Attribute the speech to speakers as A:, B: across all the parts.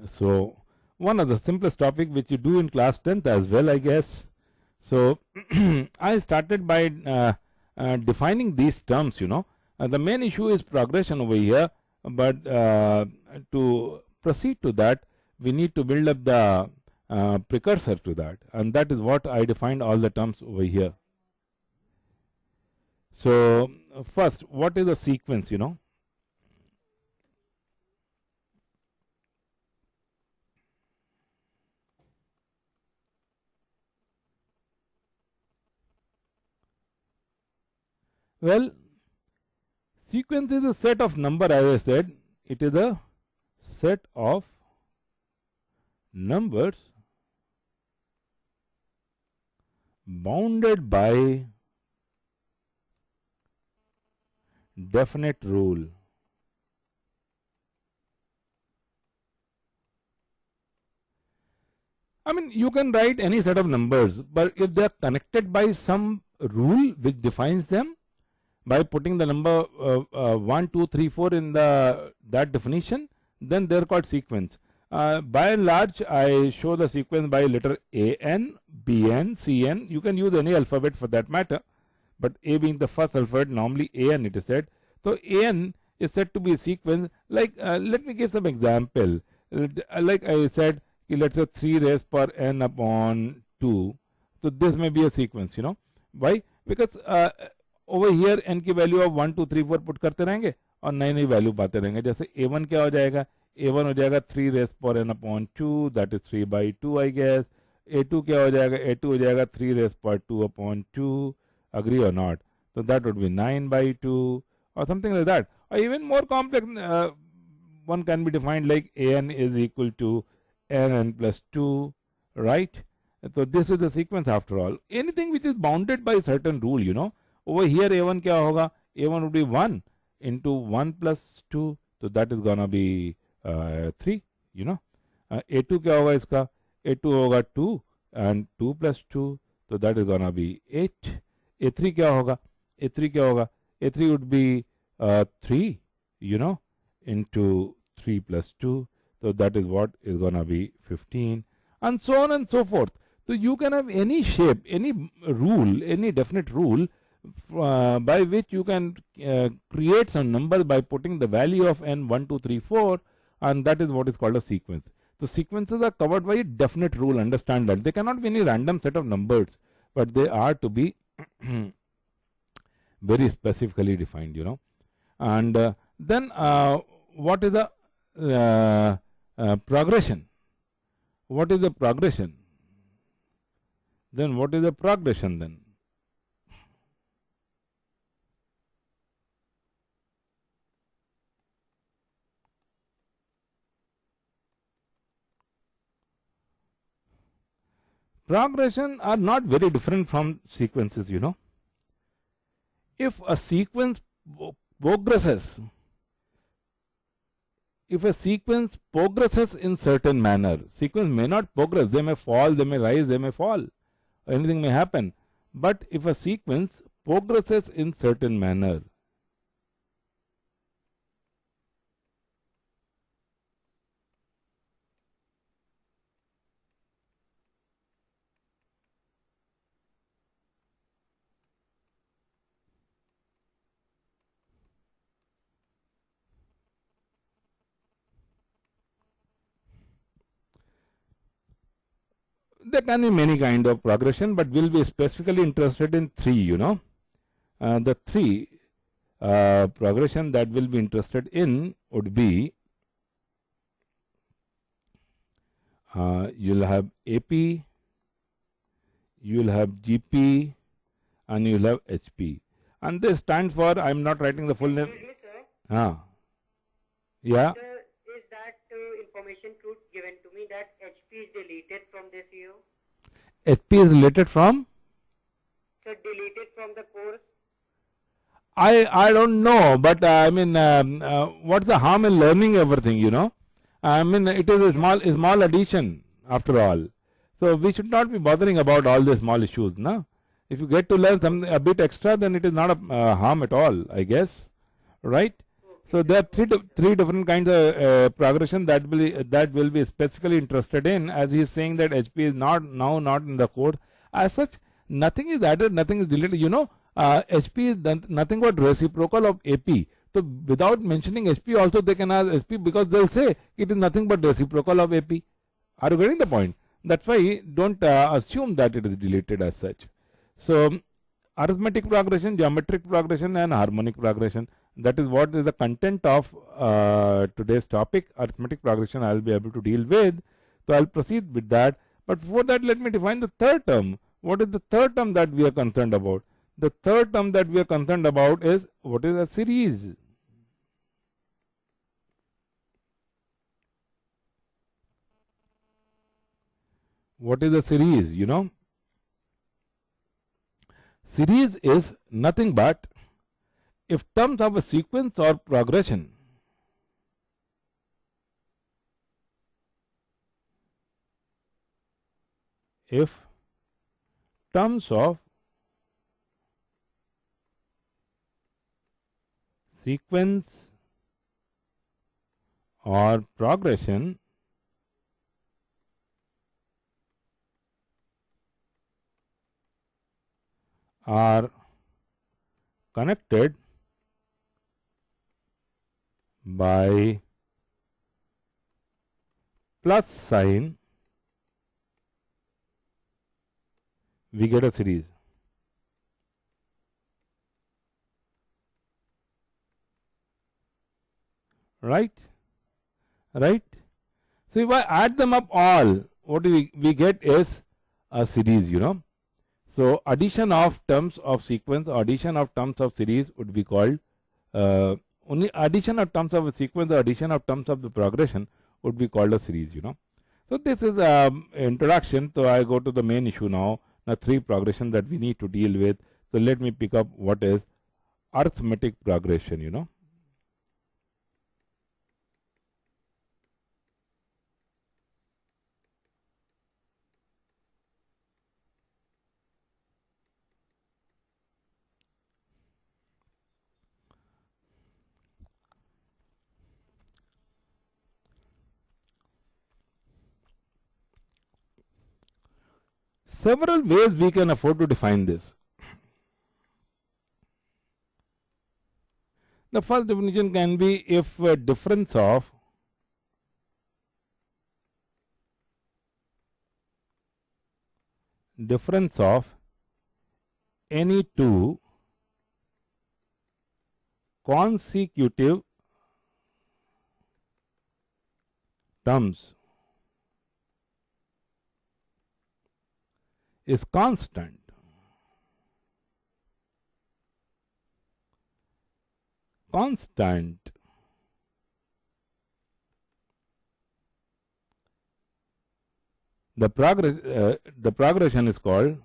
A: So one of the simplest topic which you do in class 10th as well, I guess. So I started by defining these terms, the main issue is progression over here, but to proceed to that, we need to build up the precursor to that, and that is what I defined all the terms over here. So first, what is a sequence, Well, sequence is a set of number, as I said. It is a set of numbers bounded by definite rule. I mean, you can write any set of numbers, but if they are connected by some rule which defines them, by putting the number 1, 2, 3, 4 in that definition, then they are called sequence. By and large, I show the sequence by letter A-N, B-N, C-N. You can use any alphabet for that matter, but A being the first alphabet, normally A-N it is said. So A-N is said to be a sequence. Like, let me give some example. Like I said, let's say 3 raised per n upon 2. So this may be a sequence, Why? Because over here n की value आप 1 2 3 4 put करते रहेंगे और नई नई value पाते रहेंगे. जैसे a1 क्या हो जाएगा, a1 हो जाएगा 3 रेस पर n upon 2, that is 3/2 I guess. a2 क्या हो जाएगा, a2 हो जाएगा 3 रेस पर 2 upon 2, agree or not? So that would be 9/2 or something like that. Or even more complex, one can be defined like an is equal to n plus 2, right? So this is the sequence after all. Anything which is bounded by a certain rule, over here a1 क्या होगा, a1 would be 1 into 1 plus 2, so that is gonna be 3, a2 क्या होगा इसका, a2 होगा 2 and 2 plus 2, so that is gonna be 8. a3 क्या होगा, a3 क्या होगा, a3 would be 3, into 3 plus 2, so that is what is gonna be 15, and so on and so forth. So you can have any shape, any rule, any definite rule by which you can create some number by putting the value of n 1 2 3 4, and that is what is called a sequence. The sequences are covered by a definite rule, understand that. They cannot be any random set of numbers, but they are to be very specifically defined, and then what is the progression? What is the progression? Then what is the progression then? Progression are not very different from sequences, If a sequence progresses, in certain manner, sequence may not progress, they may fall, they may rise, they may fall, anything may happen. But if a sequence progresses in certain manner, there can be many kind of progression, but we'll be specifically interested in 3, the 3 progression that we'll be interested in would be, you'll have AP, you'll have GP, and you'll have HP. And this stands for, I'm not writing the full name.
B: Excuse me, sir.
A: Yeah.
B: Is that information given to me that HP is deleted from this year?
A: HP is related from?
B: So deleted from the course?
A: I don't know, but I mean, what's the harm in learning everything, I mean, it is a small addition after all. So we should not be bothering about all the small issues, no? If you get to learn something a bit extra, then it is not a harm at all, I guess, right?
B: Okay.
A: So there are three different kinds of progression that will be specifically interested in, as he is saying that HP is not in the code. As such, nothing is added, nothing is deleted. HP is nothing but reciprocal of AP. So without mentioning HP also they can ask SP, because they'll say it is nothing but reciprocal of AP. Are you getting the point? That's why don't assume that it is deleted as such. So arithmetic progression, geometric progression, and harmonic progression. That is what is the content of today's topic. Arithmetic progression I will be able to deal with. So I will proceed with that. But before that, let me define the third term. What is the third term that we are concerned about? The third term that we are concerned about is what is a series. What is a series? Series is nothing but if terms of a sequence or progression terms of sequence or progression are connected by plus sign, we get a series. Right? So if I add them up all, what we get is a series, So addition of terms of sequence, addition of terms of series would be called only addition of terms of a sequence or addition of terms of the progression would be called a series, So this is introduction. So I go to the main issue now. Now three progression that we need to deal with. So let me pick up what is arithmetic progression, Several ways we can afford to define this. The first definition can be if difference of any two consecutive terms is constant. The progression is called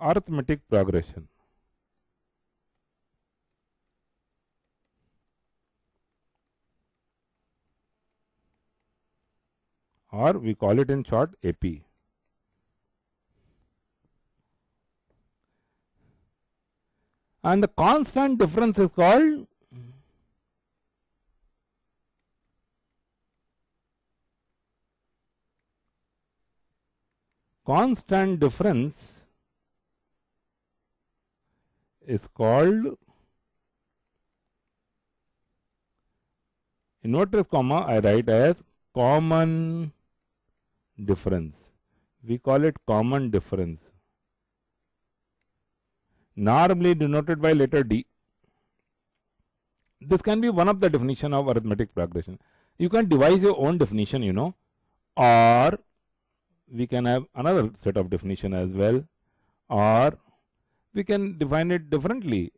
A: arithmetic progression. Or we call it in short AP. And the constant difference is called inverted comma I write as common difference. We call it common difference, normally denoted by letter D. This can be one of the definition of arithmetic progression. You can devise your own definition, or we can have another set of definition as well, or we can define it differently.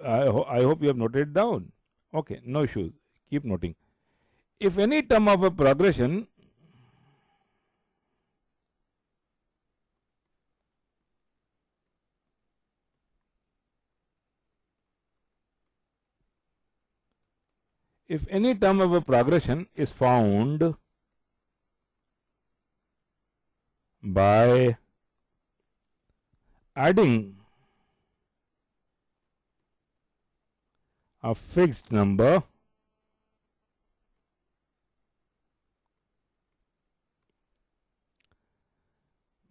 A: I hope you have noted it down. Okay, no issues. Keep noting. If any term of a progression is found by adding a fixed number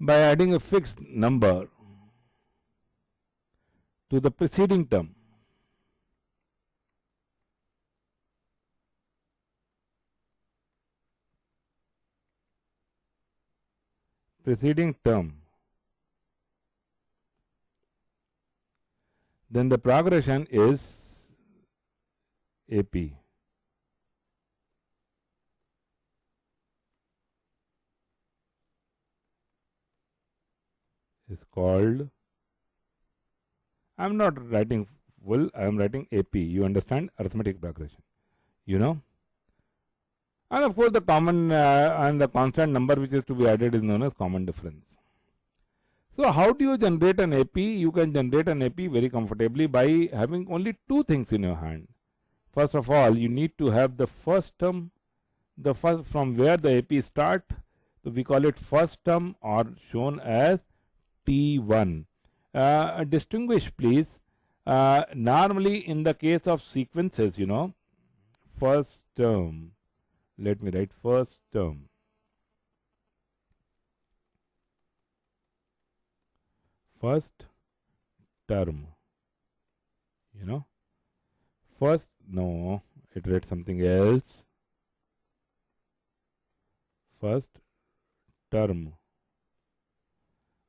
A: by adding a fixed number to the preceding term. Then the progression is AP. Is called, I am not writing full, I am writing AP. You understand? Arithmetic progression. You know? And of course, the common and the constant number which is to be added is known as common difference. So, how do you generate an AP? You can generate an AP very comfortably by having only two things in your hand. First of all, you need to have the first term, the first from where the AP start. So, we call it first term or shown as T1. Distinguish please. Normally in the case of sequences, you know, first term. Let me write first term. First term. You know, first, no, it read something else. First term.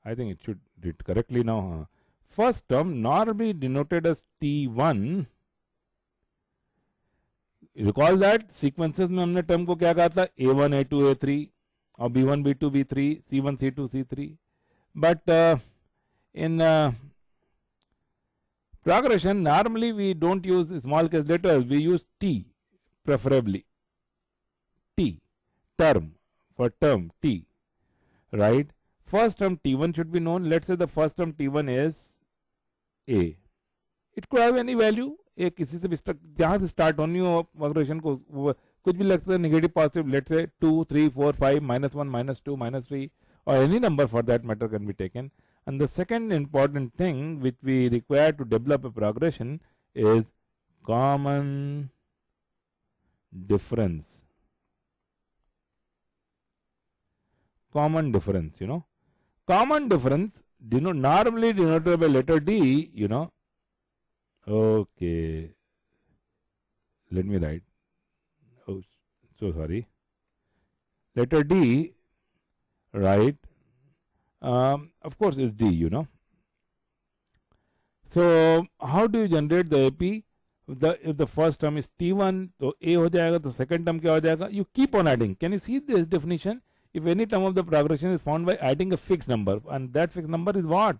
A: I think it should read correctly now. First term normally denoted as T1. Recall that sequences में हमने term को क्या कहा था? A1, A2, A3 और B1, B2, B3, C1, C2, C3. But in progression, normally we don't use small case letters. We use T, preferably. T, term, for term, T, right? First term T1 should be known. Let's say the first term T1 is A. It could have any value. A किसी से भी जहाँ से start होनी हो progression को कुछ भी लग सकता है, negative, positive. Let's say 2, 3, 4, 5, -1, -2, -3, or any number for that matter can be taken. And the second important thing which we require to develop a progression is common difference. Common difference, you know. Common difference normally denoted by letter D, you know. Okay. Let me write. Oh, so sorry. Letter D, right? Of course, is D, you know. So, how do you generate the AP? If the first term is T1, so A हो जाएगा, तो second term क्या हो जाएगा? You keep on adding. Can you see this definition? If any term of the progression is found by adding a fixed number, and that fixed number is what?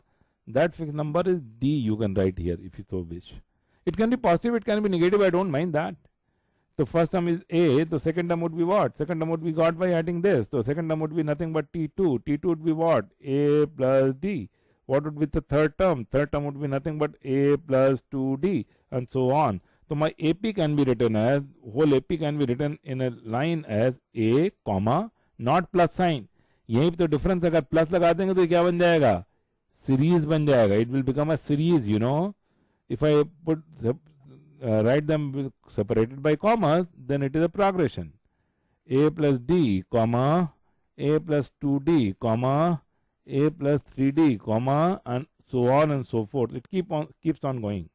A: That fixed number is D, you can write here if you so wish. It can be positive, it can be negative, I don't mind that. The first term is A, the second term would be what? Second term would be got by adding this. So second term would be nothing but T2. T2 would be what? A plus D. What would be the third term? Third term would be nothing but A plus 2D, and so on. So my AP can be written as, whole AP can be written in a line as A, comma, not plus sign. यहीं पे तो difference अगर plus लगा देंगे तो क्या बन जाएगा? Series बन जाएगा. It will become a series, you know. If I put write them separated by commas, then it is a progression. A plus D, comma, A plus 2D, comma, A plus 3D, comma, and so on and so forth. It keeps on going.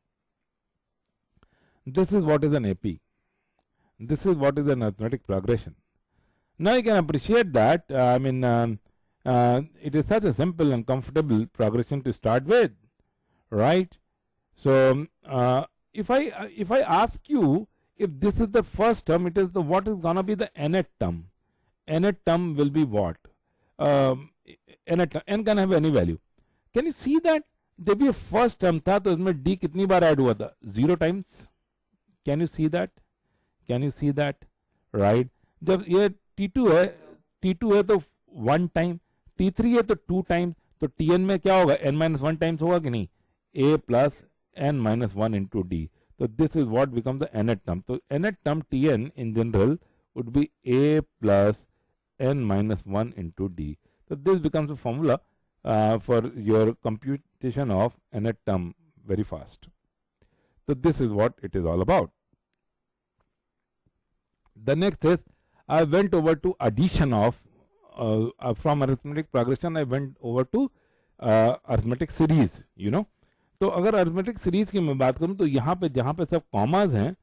A: This is what is an AP. This is what is an arithmetic progression. Now you can appreciate that. It is such a simple and comfortable progression to start with, right? So if I ask you if this is the first term, it is the what is gonna be the nth term. Nth term will be what? N can have any value. Can you see that? जब ये first term था तो इसमें d कितनी बार add हुआ था? 0 times. Can you see that? Can you see that? Right? जब ये T2 है तो 1 time, T3 है तो 2 times, तो Tn में क्या होगा? n minus 1 times होगा कि नहीं? A plus n minus 1 into D. So this is what becomes the nth term. So nth term Tn in general would be A plus n minus 1 into D. So this becomes a formula for your permutation of nth term very fast. So this is what it is all about. The next is I went over to addition of from arithmetic progression I went over to arithmetic series, you know. तो अगर arithmetic series की मैं बात करूं तो यहाँ पे जहाँ पे सब कॉमास हैं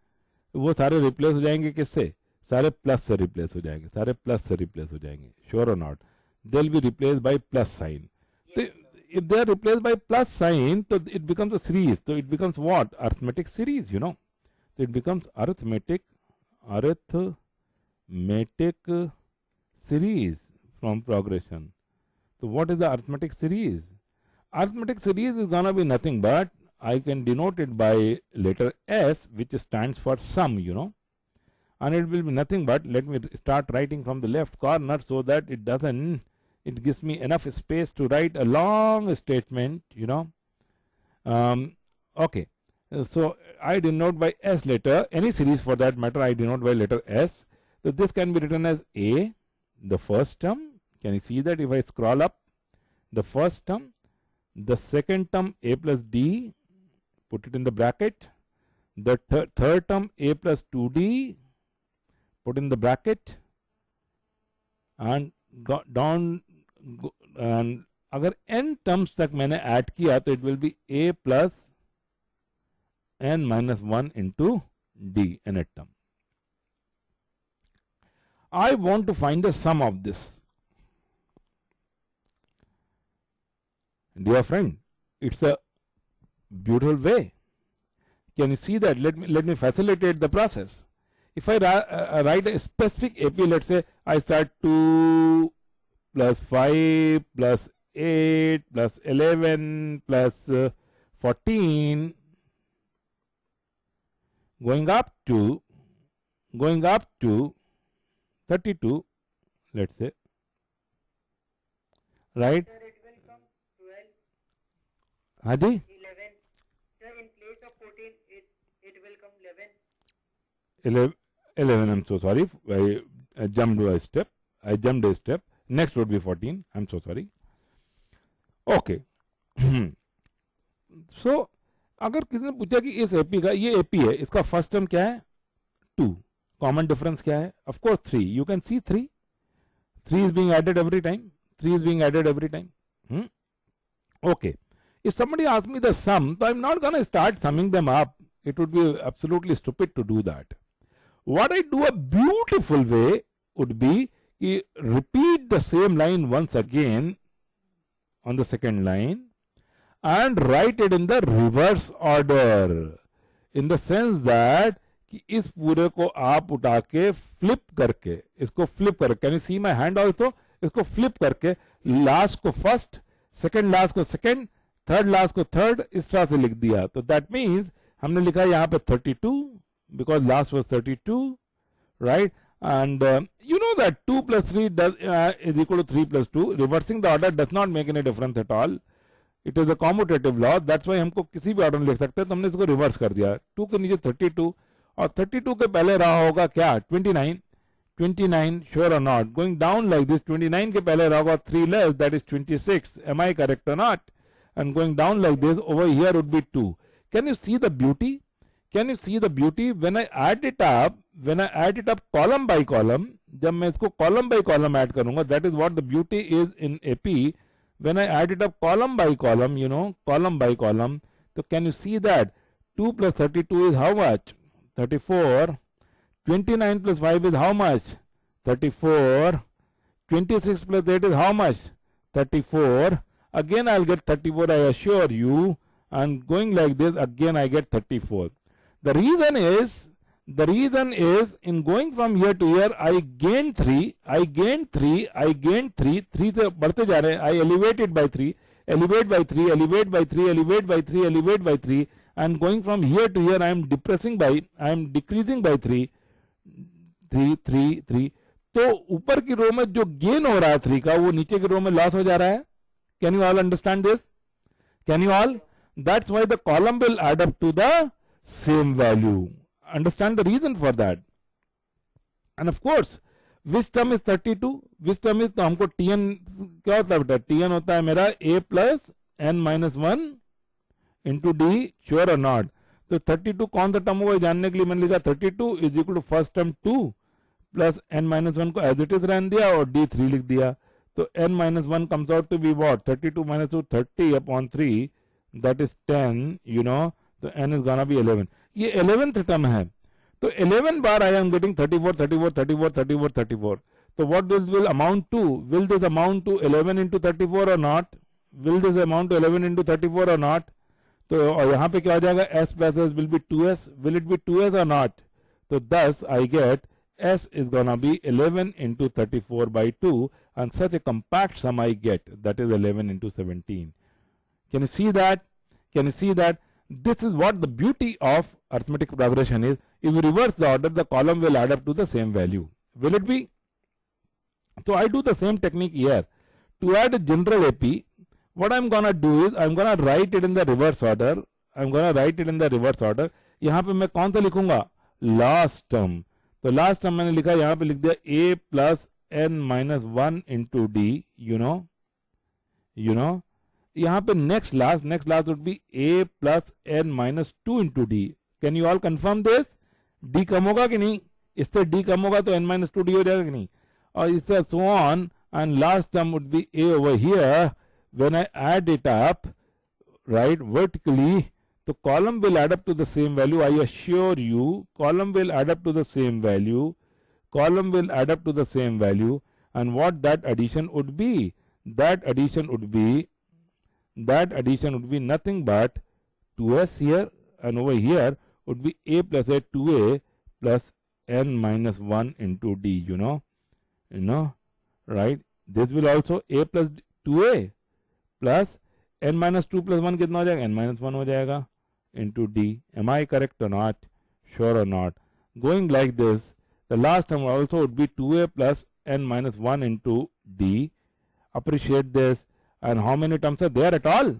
A: वो सारे रिप्लेस हो जाएंगे किससे? सारे प्लस से रिप्लेस हो जाएंगे, सारे प्लस से रिप्लेस हो जाएंगे. श्योर और not? They will be replace by plus sign. तो if they are replace by plus sign तो इट बिकम्स अ सीरीज. तो it becomes what? Arithmetic series, you know. तो it becomes arithmetic series from progression. So what is the arithmetic series? Arithmetic series is gonna be nothing but I can denote it by letter S, which stands for sum, you know, and it will be nothing but, let me start writing from the left corner so that it gives me enough space to write a long statement, you know. Okay, so I denote by S letter, any series for that matter I denote by letter S. So this can be written as A, the first term. Can you see that if I scroll up? The first term, the second term A plus D, put it in the bracket. The third term A plus 2D, put in the bracket. And down, and अगर n terms तक मैंने add किया तो it will be A plus n minus 1 into D, nth term. I want to find the sum of this. Dear friend, it's a beautiful way. Can you see that? Let me facilitate the process. If I write a specific AP, let's say I start 2 plus 5 plus 8 plus 11 plus 14 going up to 32, let's say, right?
B: Sir, it will come 12.
A: Haji?
B: 11. Sir, in place of 14, it will come 11.
A: 11, I'm so sorry. I jumped a step. Next would be 14. I'm so sorry. Okay. So, अगर किसी ने पूछा कि इस AP का, ये AP है, इसका फर्स्ट टर्म क्या है? 2. कॉमन डिफरेंस क्या है? Of course 3. You can see 3 is being added every time. Okay. If somebody asks me the sum, so I'm not going to start summing them up. It would be absolutely stupid to do that. What I do a beautiful way would be repeat the same line once again on the second line and write it in the reverse order, in the sense that कि इस पूरे को आप उठा के flip करके, इसको flip करके, can you see my hand also, इसको फ्लिप करके लास्ट को फर्स्ट, सेकंड लास्ट को सेकंड, थर्ड लास्ट को थर्ड, इस तरह से लिख दिया. तो दैट मीन्स हमने लिखा यहाँ पे 32 because last was 32, right? And you know that 2 plus 3 is equal to 3 plus 2. Reversing the order does not make any difference at all. It is a commutative law. That's why हमको किसी भी order में लिख सकते हैं. तो हमने इसको रिवर्स कर दिया. 2 के नीचे 32 और 32 के पहले रहा होगा क्या? 29. 29, sure or not? Going down like this, 29 के पहले रहा होगा 3 less, that is 26. Am I correct or not? And going down like this, over here would be 2. Can you see the beauty? Can you see the beauty? When I add it up column by column, जब मैं इसको column by column add करूंगा, that is what the beauty is in AP. When I add it up column by column, you know, column by column, so can you see that 2 plus 32 is how much? 34. 29 plus 5 is how much? 34. 26 plus 8 is how much? 34. Again I'll get 34, I assure you, and going like this, again I get 34. The reason is in going from here to here, I gain 3 से बढ़ते जा रहे हैं. I elevate it by 3, elevate by 3, elevate by 3, elevate by 3, elevate by 3, and going from here to here, I am decreasing by 3. तो ऊपर की रो में जो गेन हो रहा है 3 का, वो नीचे की रो में लॉस हो जा रहा है. Can you all understand this? Can you all? That's why the column will add up to the same value. Understand the reason for that. And of course, which term is 32? Which term is, तो हमको tn क्या होता है बेटा? tn होता है मेरा a plus n minus 1 into d, sure or not? तो 32 कौन सा टर्म होगा जानने के लिए मैंने लिखा 32 is equal to first term 2 plus n minus 1 को एज इट इज रहने दिया और d 3 लिख दिया. तो n minus 1 comes out to be what? 32 minus 2, 30 upon 3, that is 10, you know. तो n is gonna be 11. ये 11th टर्म है. तो 11 बार I am getting 34, 34, 34, 34, 34. So what this will amount to? Will this amount to 11 into 34 or not? Will this amount to 11 into 34 or not? तो और यहाँ पे क्या हो जाएगा? S plus S will be 2S. Will it be 2S or not? So thus I get S is gonna be 11 into 34 by 2, and such a compact sum I get, that is 11 into 17. Can you see that? Can you see that? This is what the beauty of arithmetic progression is. If you reverse the order, the column will add up to the same value. Will it be? So I do the same technique here. To add a general AP, what I'm gonna do is I'm gonna write it in the reverse order. I'm gonna write it in the reverse order. यहाँ पे मैं कौन सा लिखूंगा? Last term. तो last term मैंने लिखा, यहाँ पे लिख दिया a plus n minus 1 into D, you know. यहाँ पे next last would be a plus n minus 2 into D. Can you all confirm this? d कम होगा कि नहीं? इससे d कम होगा तो n माइनस 2d हो जाएगा कि नहीं? और इससे so on, and last term would be a over here. When I add it up right vertically, the column will add up to the same value. I assure you, column will add up to the same value. Column will add up to the same value. And what that addition would be? That addition would be nothing but 2s here, and over here would be a plus a 2a plus n minus 1 into d. You know, right? This will also a plus 2a plus n minus 2 plus 1 कितना हो जाएगा? n minus 1 हो जाएगा into d. Am I correct or not? Sure or not? Going like this, the last term also would be 2a plus n minus 1 into d. Appreciate this. And how many terms are there at all?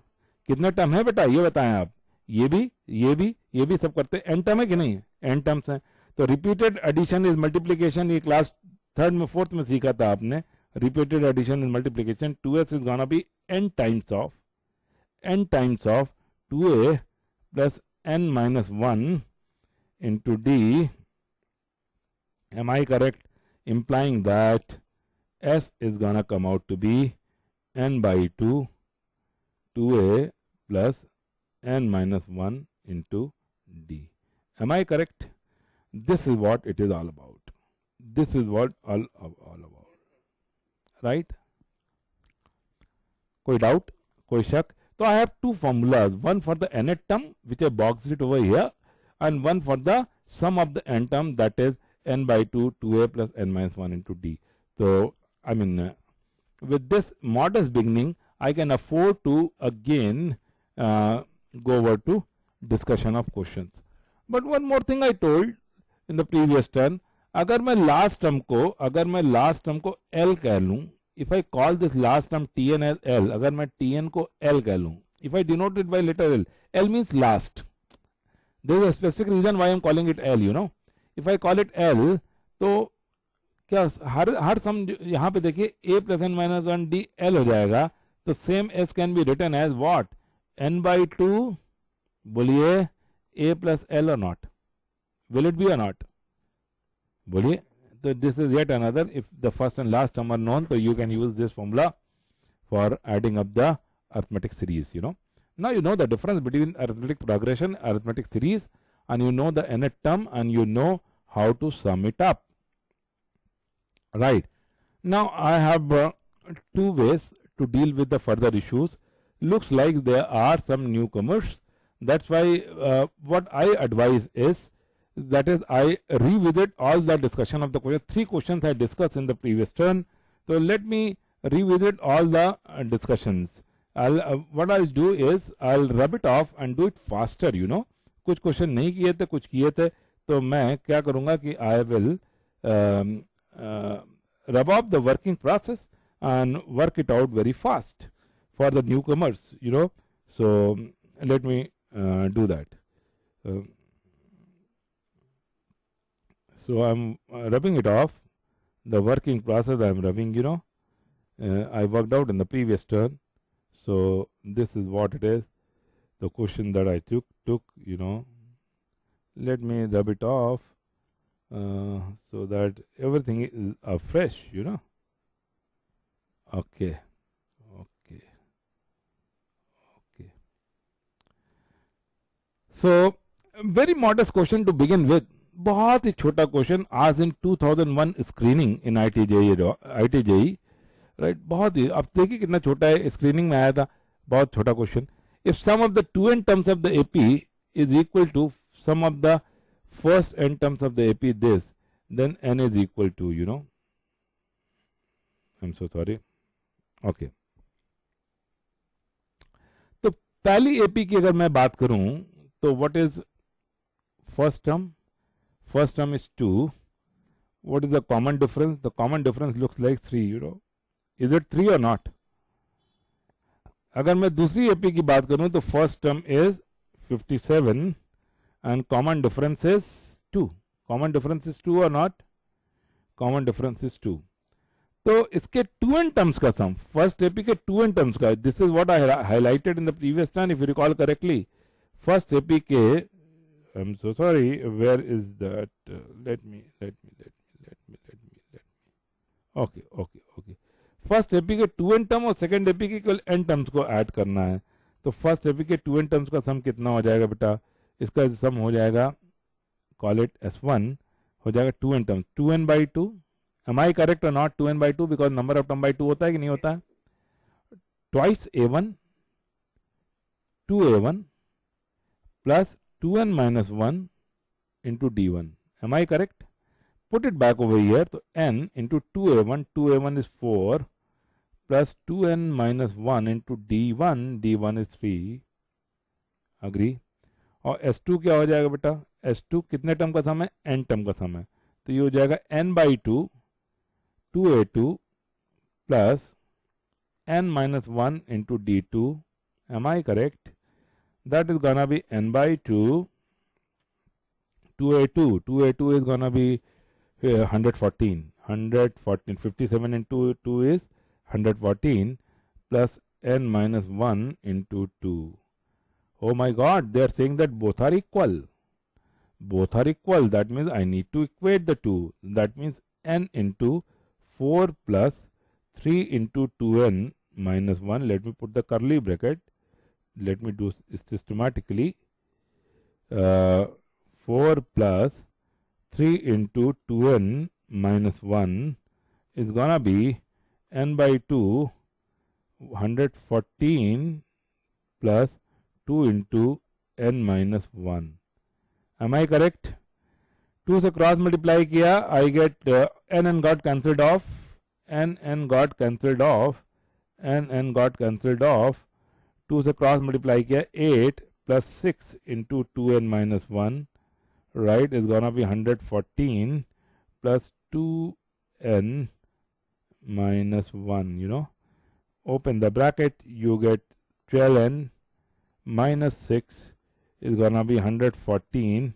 A: कितने term है बेटा? ये बताएं आप. ये भी सब करते हैं. n टर्म है कि नहीं? n टर्म्स हैं. तो रिपीटेड एडिशन इज मल्टीप्लीकेशन. ये क्लास 3rd में 4th में सीखा था आपने. Repeated addition is multiplication. 2s is gonna be n times of 2a plus n minus 1 into d. Am I correct? Implying that S is gonna come out to be n by 2, 2a plus n minus 1 into d. Am I correct? This is what it is all about. This is what all about. Right? कोई doubt? कोई शक? So I have two formulas, one for the nth term, which I boxed it over here, and one for the sum of the n term, that is n by 2, 2a plus n minus 1 into d. So, I mean, with this modest beginning, I can afford to again go over to discussion of questions. But one more thing I told in the previous turn, अगर मैं last term को L कह लूँ, if I call this last term Tn as L, अगर मैं Tn को L कह लूँ, if I denote it by letter L, L means last. There is a specific reason why I am calling it L, you know. If I call it L, तो क्या हर सम यहाँ पे देखिए a plus n minus 1 d L हो जाएगा, तो same S can be written as what? n by 2, बोलिए a plus L or not? Will it be or not? बोलिए. So this is yet another, if the first and last term are known, so you can use this formula for adding up the arithmetic series, you know. Now you know the difference between arithmetic progression, arithmetic series, and you know the nth term, and you know how to sum it up. Right. Now I have two ways to deal with the further issues. Looks like there are some newcomers. That's why what I advise is, that is, I revisit all the discussion of the question. 3 questions I discussed in the previous turn. So let me revisit all the discussions. What I'll do is I'll rub it off and do it faster, you know. कुछ question नहीं किए थे, कुछ किए थे, तो मैं क्या करूँगा कि I will rub off the working process and work it out very fast for the newcomers, you know. So let me do that. So I'm rubbing it off. The working process I'm rubbing, you know. I worked out in the previous turn. So this is what it is. The question that I took, you know. Let me rub it off so that everything is fresh, you know. Okay, okay, okay. So very modest question to begin with. बहुत ही छोटा question आज इन 2001 screening इन IIT-JEE, right. बहुत ही, अब देखिए कितना छोटा है, screening में आया था, बहुत छोटा question. If sum of the two n terms of the AP is equal to sum of the first n terms of the AP this, then n is equal to, you know, I'm so sorry. Okay. तो पहली AP की अगर मैं बात करूं तो what is first term? First term is 2. What is the common difference? The common difference looks like 3, you know. Is it 3 or not? अगर मैं दूसरी AP की बात करूं तो first term is 57 and common difference is 2. Common difference is 2 or not? Common difference is 2. तो इसके 2n terms का sum, first AP के 2n terms का, this is what I highlighted in the previous time if you recall correctly. First AP के, I'm so sorry, where is that? Let me. Okay. First AP के 2n term और second AP के केवल n terms को add करना है. तो first AP के 2n टर्म्स का सम कितना हो जाएगा बेटा? इसका सम हो जाएगा, कॉल इट S1, हो जाएगा 2n terms, 2n/2. Am I correct और not? 2n/2 because number of term by 2 होता है कि नहीं होता है? Twice A1 2A1 plus 2n minus 1 into D1. Am I correct? Put it back over here. So n into 2A1, 2A1 is 4 plus 2n minus 1 into D1, D1 is 3. Agree? और S2 क्या हो जाएगा बेटा? S2 कितने term का सम है? n term का सम है. तो ये हो जाएगा n/2 2A2 plus n minus 1 into D2. Am I correct? That is gonna be n/2 2A2. 2A2 is gonna be 114. 57 into 2 is 114 plus n minus 1 into 2. Oh my God, they are saying that both are equal. Both are equal. That means I need to equate the two. That means n into 4 plus 3 into 2n minus 1. Let me put the curly bracket. Let me do systematically. 4 plus 3 into 2n minus 1 is gonna be n/2 114 plus 2 into n minus 1. Am I correct? 2 से cross multiply किया, I get n got cancelled off, n got cancelled off, n got cancelled off. 2 से cross multiply किया, 8 plus 6 into 2n minus 1, right, is gonna be 114 plus 2n minus 1, you know. Open the bracket, you get 12n minus 6 is gonna be 114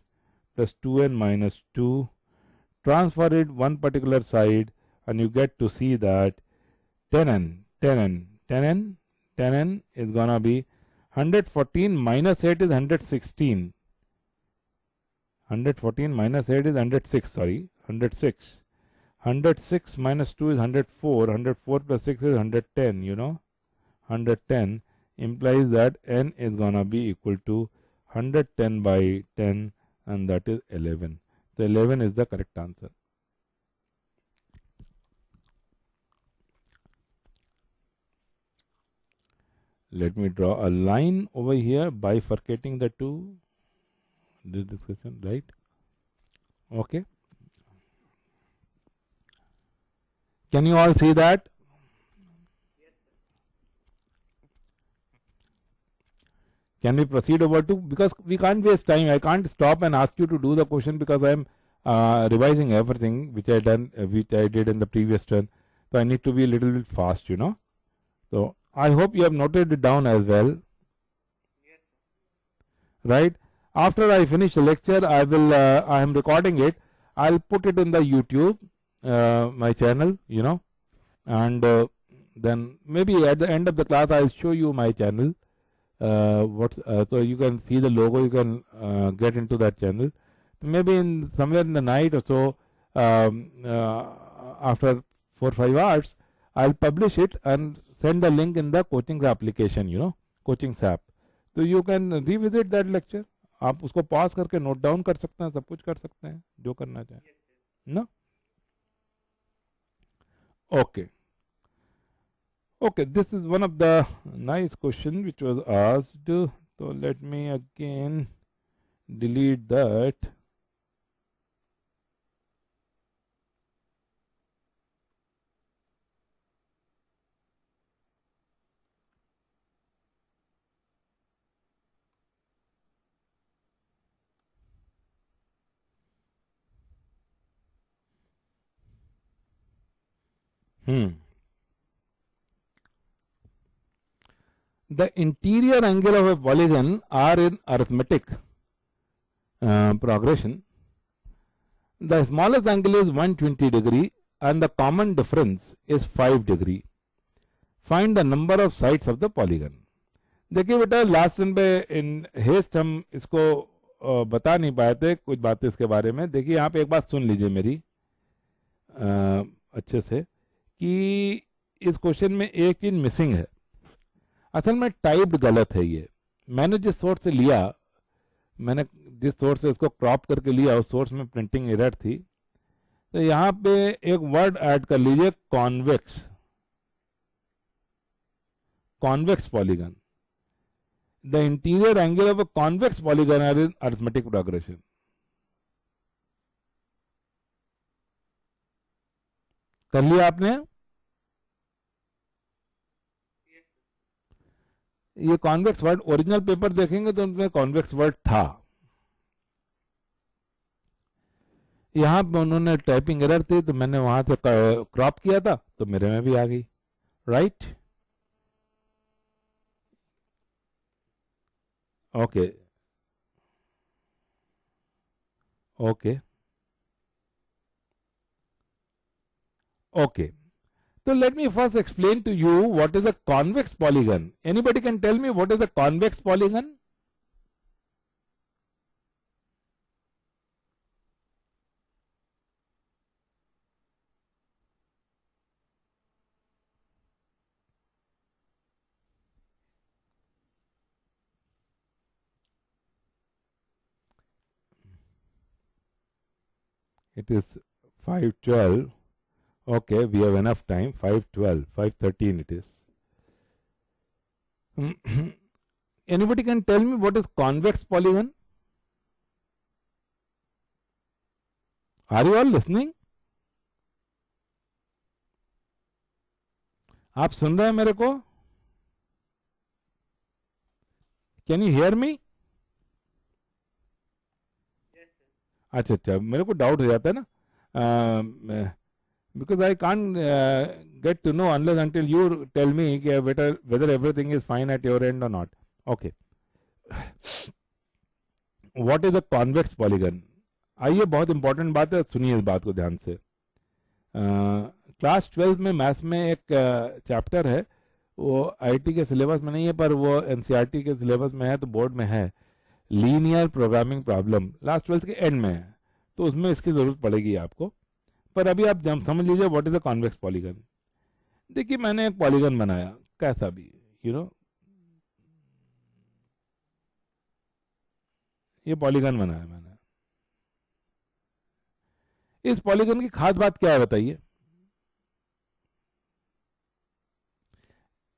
A: plus 2n minus 2. Transfer it one particular side and you get to see that 10n is gonna be 114 minus 8 is 116. 114 minus 8 is 106, sorry, 106. 106 minus 2 is 104. 104 plus 6 is 110, you know. 110 implies that n is gonna be equal to 110 by 10 and that is 11. So 11 is the correct answer. Let me draw a line over here bifurcating the two. This discussion, right? Okay. Can you all see that? Can we proceed over to, because we can't waste time. I can't stop and ask you to do the question because I am revising everything which I did in the previous turn. So I need to be a little bit fast, you know. So I hope you have noted it down as well.
B: Yes.
A: Right? After I finish the lecture, I am recording it. I'll put it in the YouTube, my channel, you know, and then maybe at the end of the class I'll show you my channel. So you can see the logo, you can get into that channel. Maybe in somewhere in the night or so, after 4 or 5 hours, I'll publish it and send the link in the coaching application, coaching app. So you can revisit that lecture. आप उसको pause करके note down कर सकते हैं, सब कुछ कर सकते हैं जो करना चाहें ना. Okay, this is one of the nice question which was asked. So let me again delete that. The interior angle of a polygon are in arithmetic progression. The smallest angle is 120 degree and the common difference is 5 degree. Find the number of sides of the polygon. देखिए बेटा last time पे इन haste हम इसको बता नहीं पाए थे कुछ बातें इसके बारे में. देखिए यहाँ पे एक बात सुन लीजिए मेरी अच्छे से कि इस क्वेश्चन में एक चीज मिसिंग है. असल में टाइप्ड गलत है. ये मैंने जिस सोर्स से लिया, मैंने जिस सोर्स से इसको क्रॉप करके लिया उस सोर्स में प्रिंटिंग एरर थी. तो यहाँ पे एक वर्ड ऐड कर लीजिए convex. Convex polygon. The interior angle of a convex polygon are in arithmetic progression. कर लिया आपने? ये कॉन्वेक्स वर्ड ओरिजिनल पेपर देखेंगे तो उनमें कॉन्वेक्स वर्ड था. यहां पे उन्होंने टाइपिंग एरर थी तो मैंने वहां से क्रॉप किया था तो मेरे में भी आ गई. Right. Okay okay okay. So let me first explain to you what is a convex polygon. Anybody can tell me what is a convex polygon? It is 5:12. Okay, we have enough time. 5:12, 5:13 it is. Anybody can tell me what is convex polygon? Are you all listening? आप सुन रहे हैं मेरे को? Can you hear me? अच्छा अच्छा, मेरे को doubt हो जाता है ना. Because I can't get to know unless until you tell me whether everything is fine at your end or not. Okay. What is a convex polygon? आइए बहुत इंपॉर्टेंट बात है, सुनिए इस बात को ध्यान से. क्लास 12 में मैथ्स में एक चैप्टर है, वो आईटी के सिलेबस में नहीं है पर वो एनसीईआरटी के सिलेबस में है, तो बोर्ड में है. लीनियर प्रोग्रामिंग प्रॉब्लम क्लास 12 के एंड में है, तो उसमें इसकी जरूरत पड़ेगी आपको. पर अभी आप समझ लीजिए what is a convex polygon. देखिए मैंने एक पॉलीगन बनाया कैसा भी, ये पॉलीगन बनाया मैंने. इस पॉलीगन की खास बात क्या है बताइए?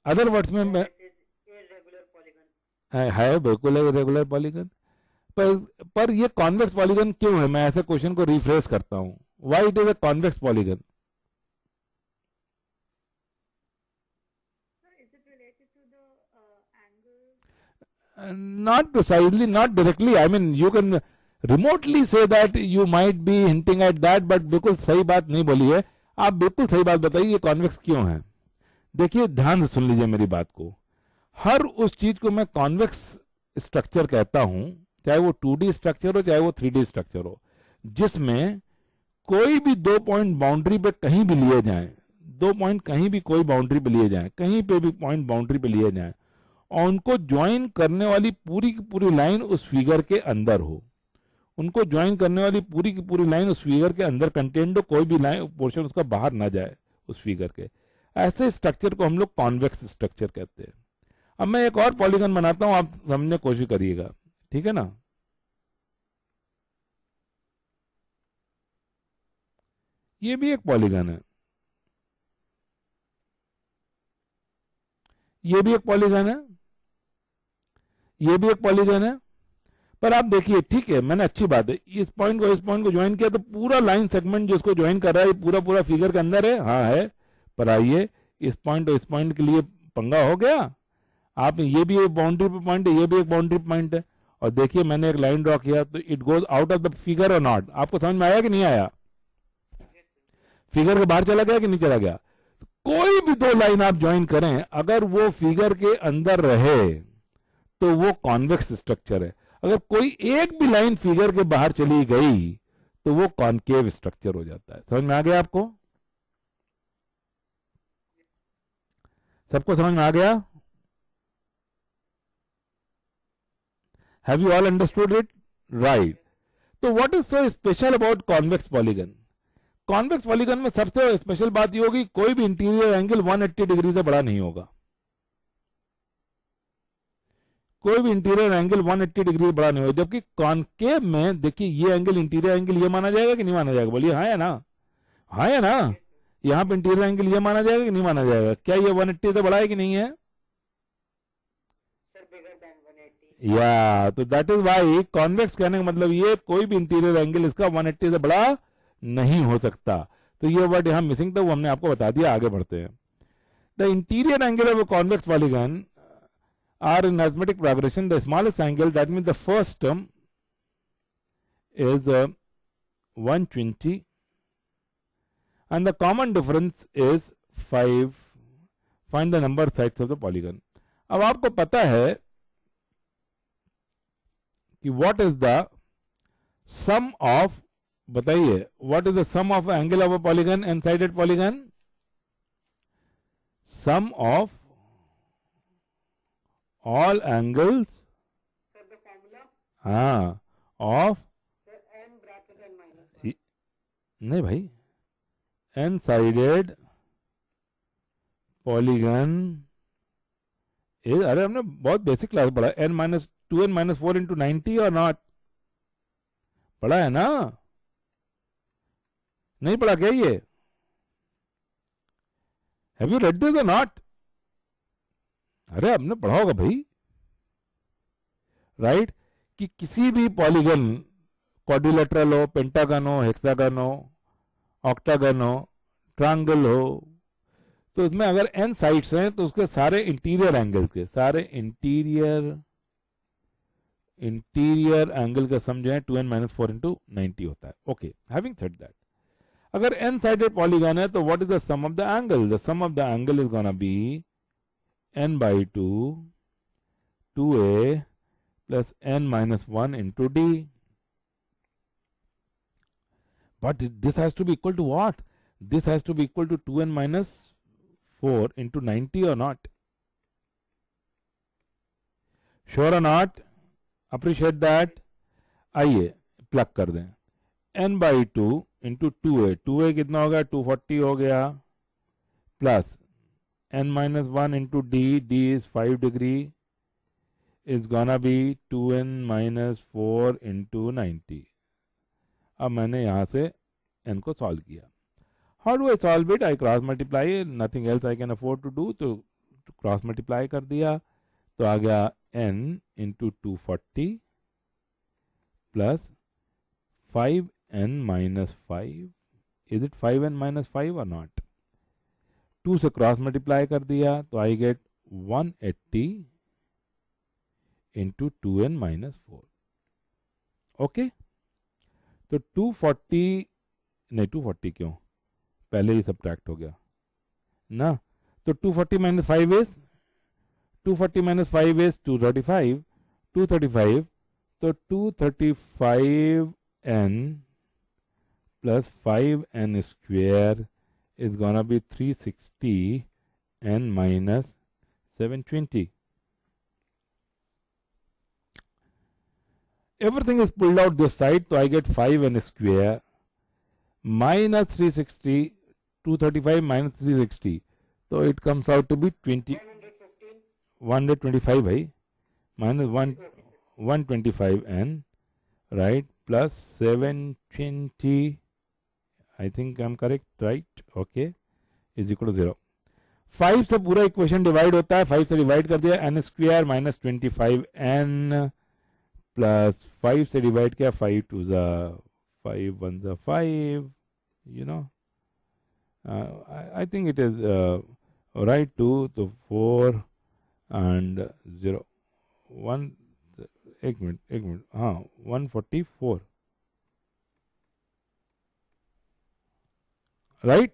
A: अदर वर्ड्स में मैं है बिल्कुल है रेगुलर पॉलीगन. पर ये कॉन्वेक्स पॉलीगन क्यों है? मैं ऐसे क्वेश्चन को रिफ्रेश करता हूं. Why it is a convex polygon?
C: Sir, is it related to the angle?
A: Not precisely, not directly. I mean, you can remotely say that you might be hinting at that, but बिल्कुल सही बात नहीं बोली है. आप बिल्कुल सही बात बताइए, ये कॉन्वेक्स क्यों है? देखिए ध्यान से सुन लीजिए मेरी बात को. हर उस चीज को मैं कॉन्वेक्स स्ट्रक्चर कहता हूं, चाहे वो 2D स्ट्रक्चर हो चाहे वो 3D स्ट्रक्चर हो, जिसमें कोई भी 2 पॉइंट बाउंड्री पे कहीं भी लिए जाएं, दो पॉइंट कहीं भी कोई बाउंड्री पे लिए जाएं, कहीं पे भी पॉइंट बाउंड्री पे लिए जाएं और उनको ज्वाइन करने वाली पूरी की पूरी लाइन उस फिगर के अंदर हो, उनको ज्वाइन करने वाली पूरी की पूरी लाइन उस फिगर के अंदर कंटेंट हो, कोई भी लाइन पोर्शन उसका बाहर ना जाए उस फिगर के, ऐसे स्ट्रक्चर को हम लोग कॉन्वेक्स स्ट्रक्चर कहते हैं। अब मैं एक और पॉलीगन बनाता हूं, आप समझने की कोशिश करिएगा, ठीक है ना। ये भी एक पॉलीगन है, ये भी एक पॉलीगन है, ये भी एक पॉलीगन है। पर आप देखिए, ठीक है, मैंने अच्छी बात है, इस पॉइंट को ज्वाइन किया तो पूरा लाइन सेगमेंट जो इसको ज्वाइन कर रहा है ये पूरा पूरा फिगर के अंदर है, हाँ है। पर आइए, इस पॉइंट और इस पॉइंट के लिए पंगा हो गया। आप ये भी एक बाउंड्री पे पॉइंट है, ये भी एक बाउंड्री पॉइंट है, और देखिए मैंने एक लाइन ड्रॉ किया तो it goes out of the figure और नॉट। आपको समझ में आया कि नहीं आया? फिगर के बाहर चला गया कि नहीं चला गया? कोई भी दो लाइन आप ज्वाइन करें, अगर वो फिगर के अंदर रहे तो वो कॉन्वेक्स स्ट्रक्चर है। अगर कोई एक भी लाइन फिगर के बाहर चली गई तो वो कॉनकेव स्ट्रक्चर हो जाता है। समझ में आ गया आपको? सबको समझ में आ गया? Have you all understood it? Right. तो what is so special about convex polygon? Convex polygon में सबसे स्पेशल बात ये होगी, कोई भी इंटीरियर एंगल 180 डिग्री से बड़ा नहीं होगा। कोई भी इंटीरियर एंगल 180 डिग्री से बड़ा नहीं होगा। जबकि कॉनकेव में देखिए, ये एंगल इंटीरियर एंगल ये माना जाएगा कि नहीं माना जाएगा? बोलिए हाँ या ना? हाँ या ना? यहां पे इंटीरियर एंगल ये माना जाएगा कि नहीं माना जाएगा? क्या ये 180 से बड़ा है कि नहीं है? या तो दैट इज वाई कॉन्वेक्स कहने का मतलब ये, कोई भी इंटीरियर एंगल इसका 180 से बड़ा नहीं हो सकता। तो ये वर्ड यहां मिसिंग था, वो हमने आपको बता दिया। आगे बढ़ते हैं। The interior angle of a convex polygon are in arithmetic progression the smallest angle, that means the first term is 120 and the common difference is 5. Find the number sides of the polygon. अब आपको पता है कि what is the sum of, बताइए, what is the sum of angle of a polygon, n-sided polygon? Sum of all angles,
B: Sir, the formula?
A: हाँ, of,
B: Sir, n bracket n minus 1.
A: नहीं भाई, n-sided polygon is, अरे हमने बहुत basic class पढ़ा, n minus 2n minus 4 into 90 और not पढ़ा है ना? नहीं पढ़ा क्या ये? हैव यू रेड दिस और नॉट? अरे हमने पढ़ा होगा भाई, राइट? कि किसी भी पॉलीगन, क्वाड्रिलेटरल हो, पेंटागन हो, हेक्सागन हो, ऑक्टागन हो, ट्रायंगल हो, तो उसमें अगर n साइड्स हैं तो उसके सारे इंटीरियर एंगल के, सारे इंटीरियर एंगल का सम जो है 2n माइनस 4 इंटू 90 होता है। ओके, हैविंग सेड दैट, अगर n साइडेड पॉलीगन है तो what is the sum of the angle? The sum of the angle is gonna be n by 2 2a plus n minus 1 into d. But this has to be equal to what? This has to be equal to 2n minus 4 into 90 or not? Sure or not? Appreciate that. आइए plug कर दें, n by 2 into 2a, 2a कितना हो गया? 240 हो गया, plus n minus 1 into d, d is 5 degree, is gonna be 2n minus 4 into 90. अब मैंने यहां से n को सॉल्व किया। How do I solve it? I cross multiply, nothing else I can afford to do, तो cross multiply कर दिया तो आ गया n into 240 plus 5n minus 5. Is it 5n minus 5 और नॉट? 2 से क्रॉस मल्टीप्लाई कर दिया तो I gate 180 into 2n minus 4. Okay, तो 240 नहीं, 240 क्यों, पहले ही सब्ट्रैक्ट हो गया ना, तो 240 माइनस 5 इज 240 माइनस 5 इज 235, 235, तो 235n plus 5n square is gonna be 360 n minus 720. Everything is pulled out this side, so I get 5n square minus 360, 235 minus 360. So it comes out to be 125 by minus 125 n, right, plus 720, I think I'm correct, right, okay, is equal to 0. 5 से पूरा equation divide होता है, 5 से divide कर दिया, n square minus 25n plus 5 से divide किया, 5 2 ज़ा 5 1 ज़ा 5, you know, I think it is right 2 तो 4 and 0 1, एक मिनट, हाँ 144, right,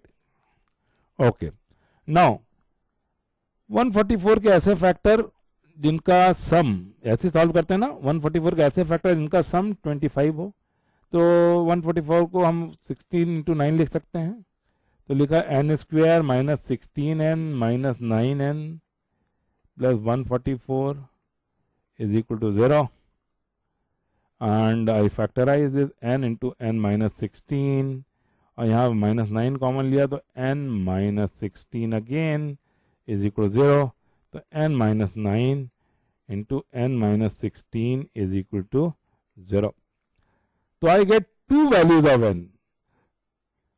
A: okay. नाउ 144 के ऐसे फैक्टर जिनका सम ऐसे सॉल्व करते हैं ना, 144 के ऐसे फैक्टर जिनका सम 25 हो, तो 144 को हम 16 इंटू 9 लिख सकते हैं, तो लिखा n square minus 16n minus 9n plus 144 is equal to 0 and I factorize is n into n minus 16 और यहाँ माइनस 9 कॉमन लिया तो n minus 16 again is equal 0, तो n minus 9 into n minus 16 is equal to 0. तो I get two values of n,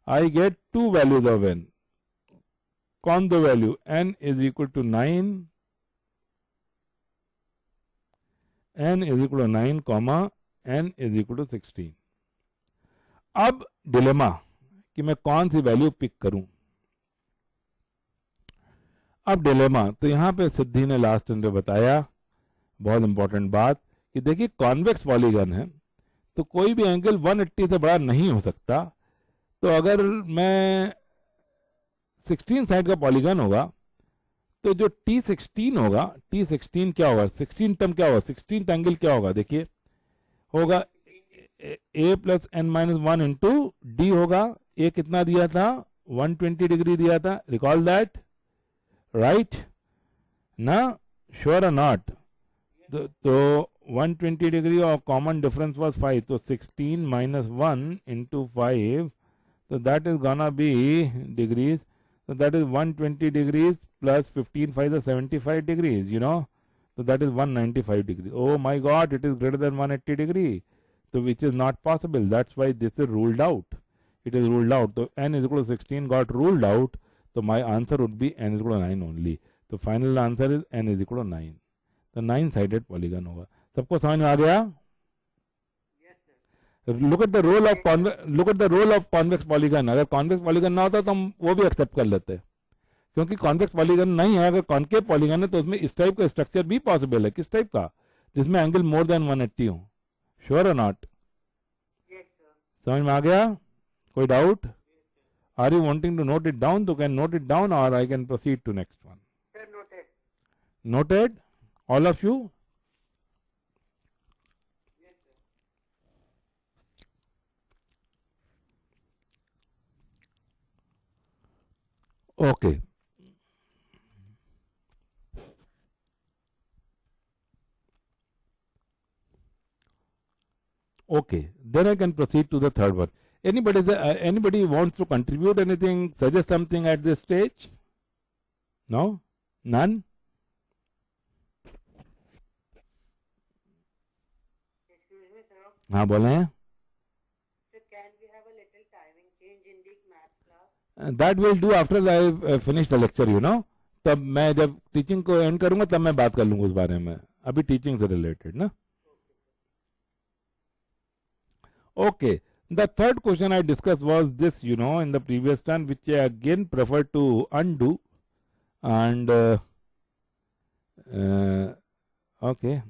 A: I get two values of n. कौन दो value? n is equal to 9, n is equal to 9 comma n is equal to 16. अब dilemma कि मैं कौन सी value pick करूं. अब dilemma, तो यहां पे सिद्धि ने लास्ट में बताया बहुत इंपॉर्टेंट बात कि देखिए कॉन्वेक्स पॉलीगन है तो कोई भी एंगल 180 से बड़ा नहीं हो सकता. तो अगर मैं 16 साइड का पॉलीगन होगा तो जो T16 होगा, T16 क्या होगा, 16 टर्म क्या होगा, 16th एंगल क्या होगा, देखिए होगा a plus n minus 1 into d होगा. a कितना दिया था, 120 डिग्री दिया था, रिकॉल दैट, राइट ना, श्योर और नॉट. तो 120 डिग्री और कॉमन डिफरेंस वाज 5, तो 16 minus 1 into 5, so that is gonna be degrees, so that is 120 degrees plus 15 5 is 75 degrees, you know, so that is 195 degrees. Oh my god, it is greater than 180 degree, so which is not possible. That's why this is ruled out. It is ruled out. So n is equal to 16 got ruled out, so my answer would be n is equal to 9 only. So final answer is n is equal to 9. तो 9 sided polygon होगा. सबको समझ में आ गया? Look at the role of convex polygon. अगर convex polygon ना होता तो हम वो भी एक्सेप्ट कर लेते, क्योंकि convex polygon नहीं है. अगर concave polygon है तो उसमें इस टाइप का स्ट्रक्चर भी पॉसिबल है. किस टाइप का, जिसमें एंगल मोर देन 180 हो. श्योर और नॉट? समझ में आ गया? कोई doubt? Are you wanting to note it down? तो कैन नोट इट डाउन और I can proceed to next one. Noted all of you? Okay. Okay, then I can proceed to the third one. Anybody wants to contribute anything, suggest something at this stage? No? None?
B: Excuse me, sir.
A: हाँ बोले हैं.
B: So can we have a little timing change in the math class?
A: That will do after I finish the lecture, you know. तब मैं जब teaching को and करूंगा तब मैं बात कर लूंगा उस बारे में. अभी टीचिंग से रिलेटेड ना. Okay, the third question I discussed was this, you know, in the previous time, which I again prefer to undo. And okay.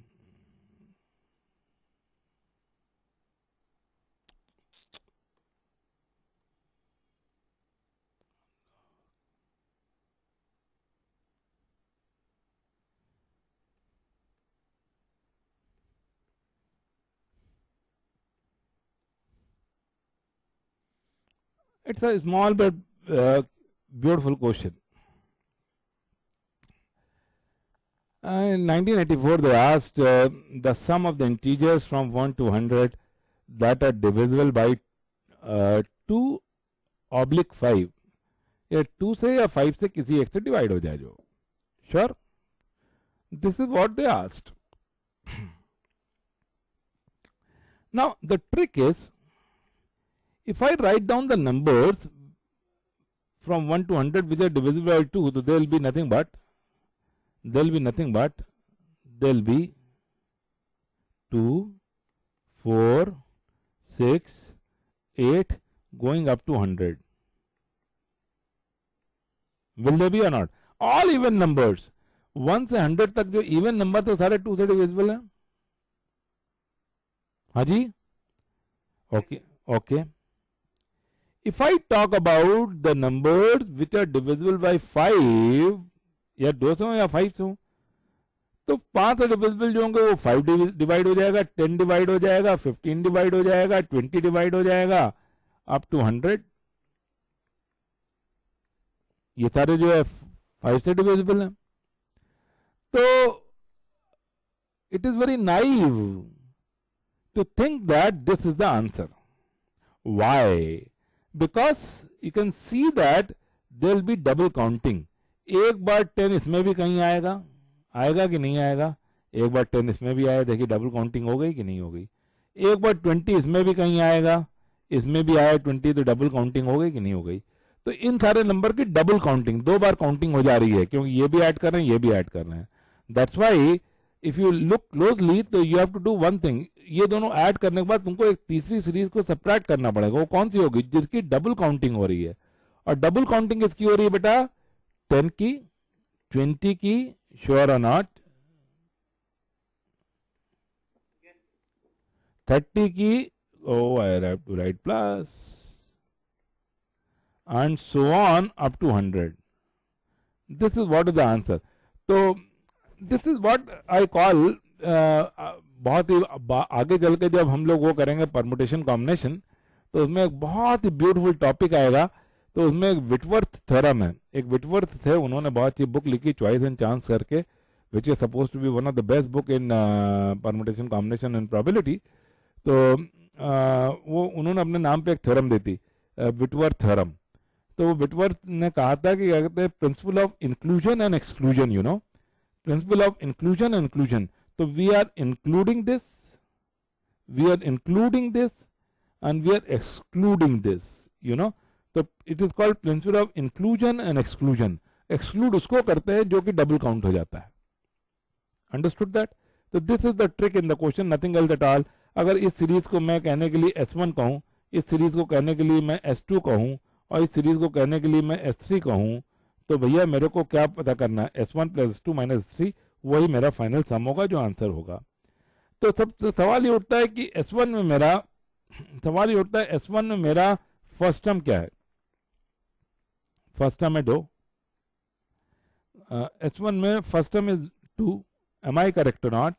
A: It's a small but beautiful question. In 1984, they asked the sum of the integers from 1 to 100 that are divisible by 2 oblique 5. ये 2 से या 5 से किसी एक से divide हो जाए जो. Sure? This is what they asked. Now, the trick is, if I write down the numbers from 1 to 100 which are divisible by 2, so there will be nothing but, there will be 2, 4, 6, 8 going up to 100. Will they be or not? All even numbers. 1 से 100 तक जो even number तो सारे 2 से divisible हैं. हाँ जी? Okay. If I talk about the numbers which are divisible by 5, या 2 से हो या 5 से हो, तो 5 से डिविजिबल जो होंगे वो 5 डिवाइड हो जाएगा, 10 डिवाइड हो जाएगा, 15 डिवाइड हो जाएगा, 20 डिवाइड हो जाएगा, अप टू 100. ये सारे जो है 5 से डिविजिबल हैं. तो it is very naive to think that this is the answer. Why? Because you can see that there will be double counting. एक बार 10 इसमें भी कहीं आएगा कि नहीं आएगा. एक बार 10 इसमें भी आया, देखिए डबल काउंटिंग हो गई कि नहीं हो गई. एक बार 20 इसमें भी कहीं आएगा, इसमें भी आया 20, तो डबल काउंटिंग हो गई कि नहीं हो गई. तो इन सारे नंबर की डबल काउंटिंग, 2 बार काउंटिंग हो जा रही है, क्योंकि ये भी ऐड कर रहे हैं, ये भी ऐड कर रहे हैं. That's why if you look closely तो you have to do one thing. ये दोनों ऐड करने के बाद तुमको एक तीसरी सीरीज को सब्ट्रैक्ट करना पड़ेगा. वो कौन सी होगी? जिसकी डबल काउंटिंग हो रही है. और डबल काउंटिंग किसकी हो रही है बेटा? 10 की, 20 की, श्योर और नॉट, 30 की, oh I have to write plus, and so on up to 100. This is what is the answer. So this is what I call बहुत ही आगे चल के जब हम लोग वो करेंगे परमुटेशन कॉम्बिनेशन, तो उसमें एक बहुत ही ब्यूटीफुल टॉपिक आएगा. तो उसमें एक विटवर्थ थ्योरम है. एक विटवर्थ थे, उन्होंने बहुत ही बुक लिखी चॉइस एंड चांस करके, which is suppose to be one of the best book in permutation combination and probability. तो वो उन्होंने अपने नाम पे एक थ्योरम दी थी, विटवर्थ थ्योरम. तो वो विटवर्थ ने कहा था कि क्या कहते हैं, principle of inclusion and exclusion, you know, principle of inclusion and inclusion. तो we are including this, and we are excluding this, you know. तो it is called principle of inclusion and exclusion. Exclude उसको करते हैं जो कि double count हो जाता है. Understood that? तो this is the trick in the question, nothing else at all. अगर इस सीरीज को मैं कहने के लिए S1 कहूँ, इस सीरीज को कहने के लिए मैं S2 कहूँ, और इस सीरीज को कहने के लिए मैं S3 कहूँ, तो भैया मेरे को क्या पता करना है? S1 + S2 - S3, वही मेरा फाइनल सम होगा, जो आंसर होगा. तो सब सवाल ये उठता है कि S1 में मेरा फर्स्ट टर्म क्या है? फर्स्ट टर्म है 2. S1 में first term is 2. Am I correct or not?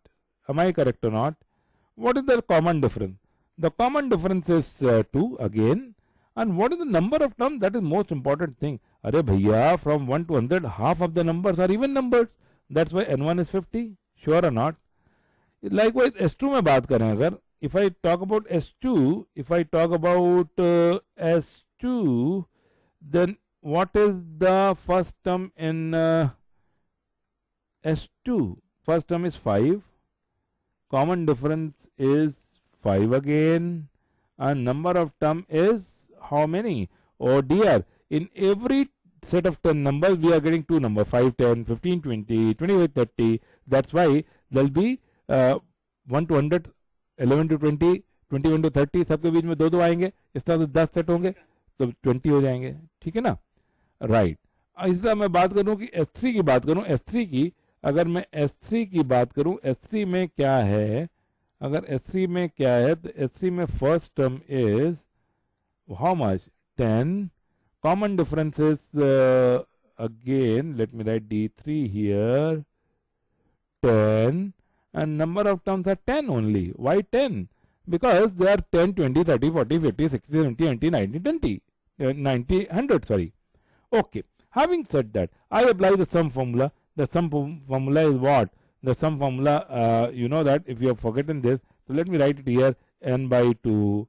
A: What is the common difference? The common difference is 2 again. And what is the number of terms? That is most important thing. अरे भैया, from 1 to 100, half of the numbers are even numbers. That's why N1 is 50. Sure or not? Likewise, S2 में बात करें अगर, if I talk about S2, then what is the first term in S2? First term is 5. Common difference is 5 again. And number of term is how many? Oh dear, in every set of 10 numbers we are getting 2 numbers, 5, 10, 15, 20, 25, 30. That's why there will be 1 to 100, 11 to 20, 21 to 30, सबके बीच में 2 आएंगे. इस तरह से 10 set होंगे तो 20 हो जाएंगे. ठीक है ना? राइट. इस तरह मैं बात करूं कि S3 की बात करूं, S3 की, अगर मैं S3 की बात करूं, S3 में क्या है? अगर S3 में क्या है, तो S3 में first term is how much? 10. Common difference is again, let me write D3 here, 10, and number of terms are 10 only. Why 10? Because they are 10, 20, 30, 40, 50, 60, 70, 80, 90, 20, 90, 100, sorry. Okay, having said that, I apply the sum formula. The sum formula is what? The sum formula, you know that if you have forgotten this, so let me write it here: n by 2,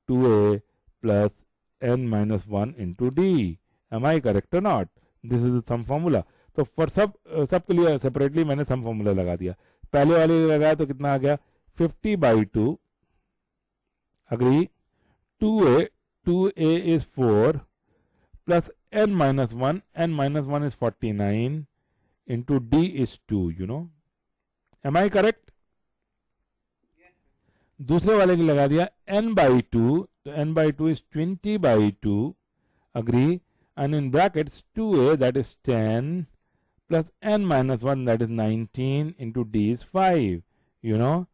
A: 2a plus n minus 1 into d. Am I correct or not? This is the sum formula. तो for सब के लिए separately मैंने some formula लगा दिया. पहले वाले लगाया तो कितना आ गया? 50/2. Agree. 2a is 4 plus n minus 1. N minus 1 is 49 into d is 2. You know. Am I correct? दूसरे वाले की लगा दिया n/2. तो n/2 is 20/2. Agree. And in brackets 2a, that is 10, plus n minus 1, that is 19 into d is 5. You know.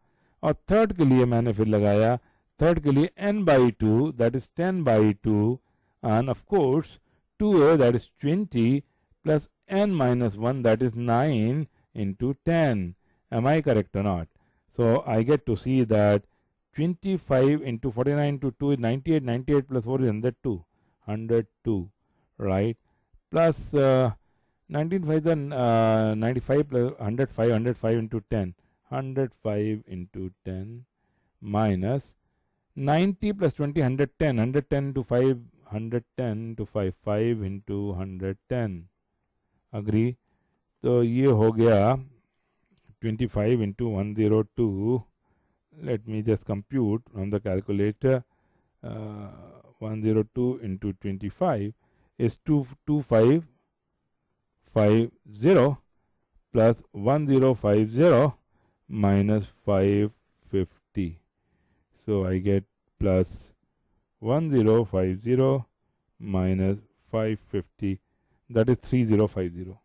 A: और third के लिए मैंने फिर लगाया, थर्ड के लिए n/2, that is 10/2, and of course 2a, that is 20, plus n minus 1, that is 9 into 10. Am I correct or not? So I get to see that 25 into 49 to 2 is 98. 98 plus 4 is 102. 102, right? Plus 19 5 is 95 plus 105. 105 into 10. 105 into 10 minus 90 plus 20, 110. 110 into 5, 110 into 5, 5 into 110. Agree? तो ये हो गया 25 into 102. Let me just compute on the calculator. 102 into 25 is 22550 plus 1050 minus 550. So I get plus 1050 minus 550, that is 3050.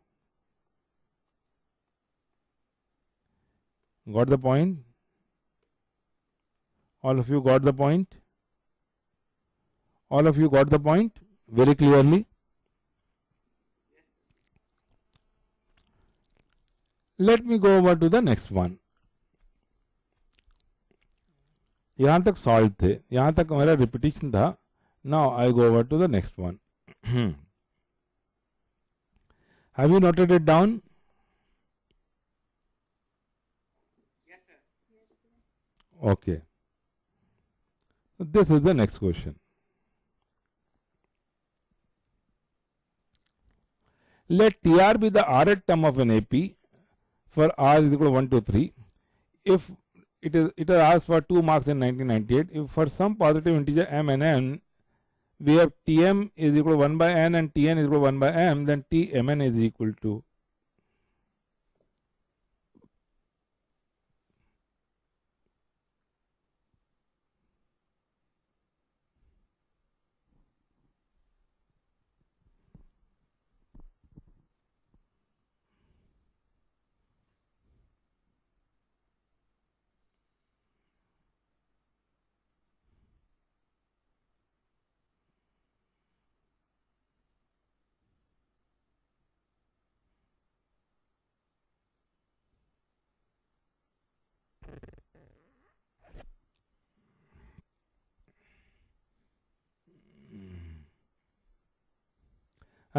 A: Got the point? All of you got the point? All of you got the point very clearly? Let me go over to the next one. यहाँ तक solve थे, यहाँ तक मेरा repetition था. Now I go over to the next one. Have you noted it down? Okay. This is the next question. Let TR be the rth term of an AP for R is equal to 1, 2, 3. If it has asked for 2 marks in 1998, if for some positive integer m and n, we have Tm is equal to 1 by n and Tn is equal to 1 by m, then Tmn is equal to.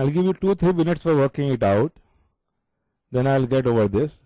A: I'll give you 2-3 minutes for working it out. Then I'll get over this.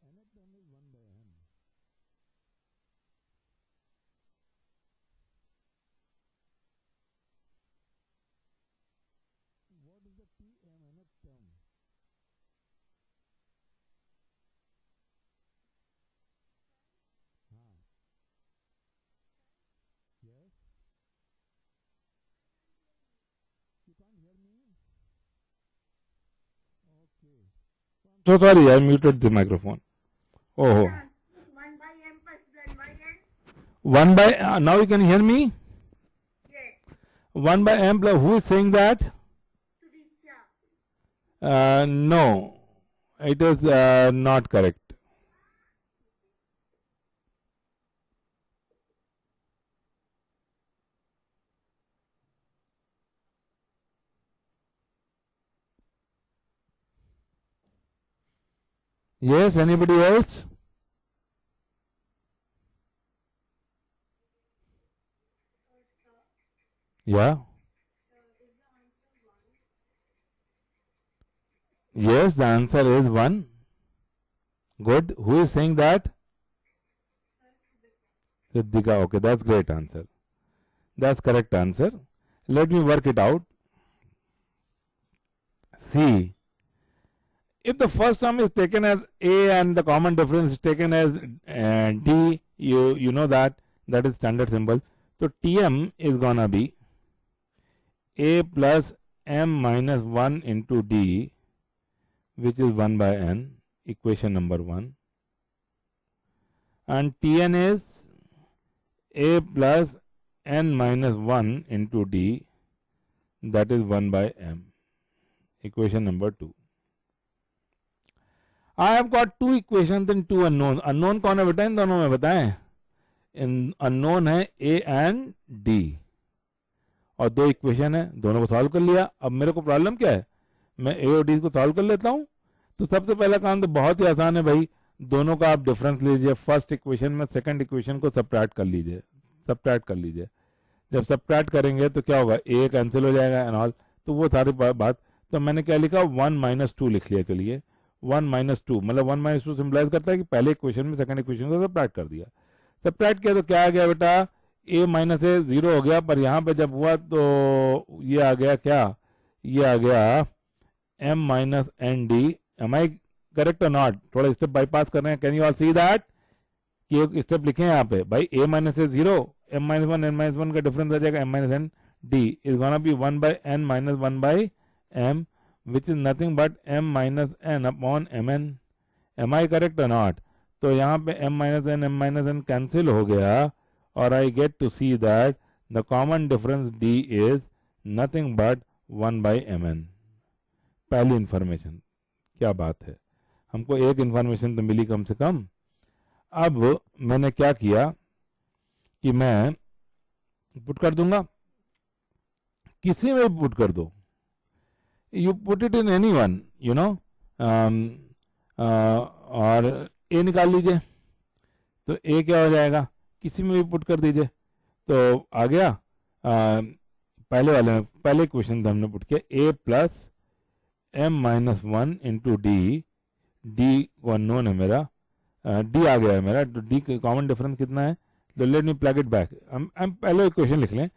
A: nth term is 1 by n. What is the tm nth term? हाँ. Yes. You can't hear me? Okay. So sorry, I muted the microphone. Oh.
B: 1 by m plus 1 by n.
A: 1 by, now you can hear me?
B: Yes.
A: 1 by m plus, who is saying that?
B: Sudhya.
A: No, it is not correct. Yes, anybody else? Yeah. Yes, the answer is 1. Good. Who is saying that? Siddhika. Okay, that's great answer. That's correct answer. Let me work it out. See, if the first term is taken as A and the common difference is taken as D, you know that is standard symbol. So Tm is gonna be A plus m minus 1 into D, which is 1 by n, equation number 1. And Tn is A plus n minus 1 into D, that is 1 by m, equation number 2. I have got 2 equations and 2 unknown. Unknown कौन है बेटा इन दोनों में बताएं? इन unknown है A and D और 2 equation है, दोनों को सॉल्व कर लिया. अब मेरे को प्रॉब्लम क्या है? मैं A और D को सॉल्व कर लेता हूं. तो सबसे पहला काम तो बहुत ही आसान है भाई, दोनों का आप डिफरेंस लीजिए. फर्स्ट इक्वेशन में सेकंड इक्वेशन को सब्ट्रैक्ट कर लीजिए. जब सब्ट्रैक्ट करेंगे तो क्या होगा? A कैंसिल हो जाएगा एंड ऑल. तो वो सारी बात. तो मैंने क्या लिखा? 1 माइनस 2 लिख लिया. चलिए 1 माइनस 2 मतलब 1 माइनस 2 सिंपलाइज करता है कि पहले इक्वेशन में सेकंड इक्वेशन को सब्ट्रैक्ट कर दिया. सब्ट्रैक्ट किया तो क्या आ गया बेटा? A माइनस ए 0 हो गया, पर यहाँ पे जब हुआ तो ये आ गया क्या? ये आ गया m minus n d. Am I correct और नॉट? थोड़ा स्टेप बाईपास कर रहे हैं. Can you all see that? कि एक स्टेप लिखे यहाँ पे भाई. A minus a 0, m minus 1 n minus 1 का डिफरेंस आ जाएगा m minus n d is gonna be 1 by n minus 1 by m, which is nothing but m minus n upon mn. Am I correct or not? तो यहाँ पे m minus n cancel हो गया और I get to see that the common difference d is nothing but 1 by mn. पहली information. क्या बात है, हमको एक इंफॉर्मेशन तो मिली कम से कम. अब मैंने क्या किया कि मैं पुट कर दूंगा, किसी में भी पुट कर दो. You put it in anyone, you know, और A निकाल लीजिए तो A क्या हो जाएगा? किसी में भी पुट कर दीजिए तो आ गया. पहले वाले में पहले क्वेश्चन हमने पुट किया A plus m minus 1 into D. D को अननोन है मेरा, डी आ गया है मेरा. तो डी का कॉमन डिफरेंस कितना है? तो let me plug it back. हम पहले इक्वेशन लिख लें.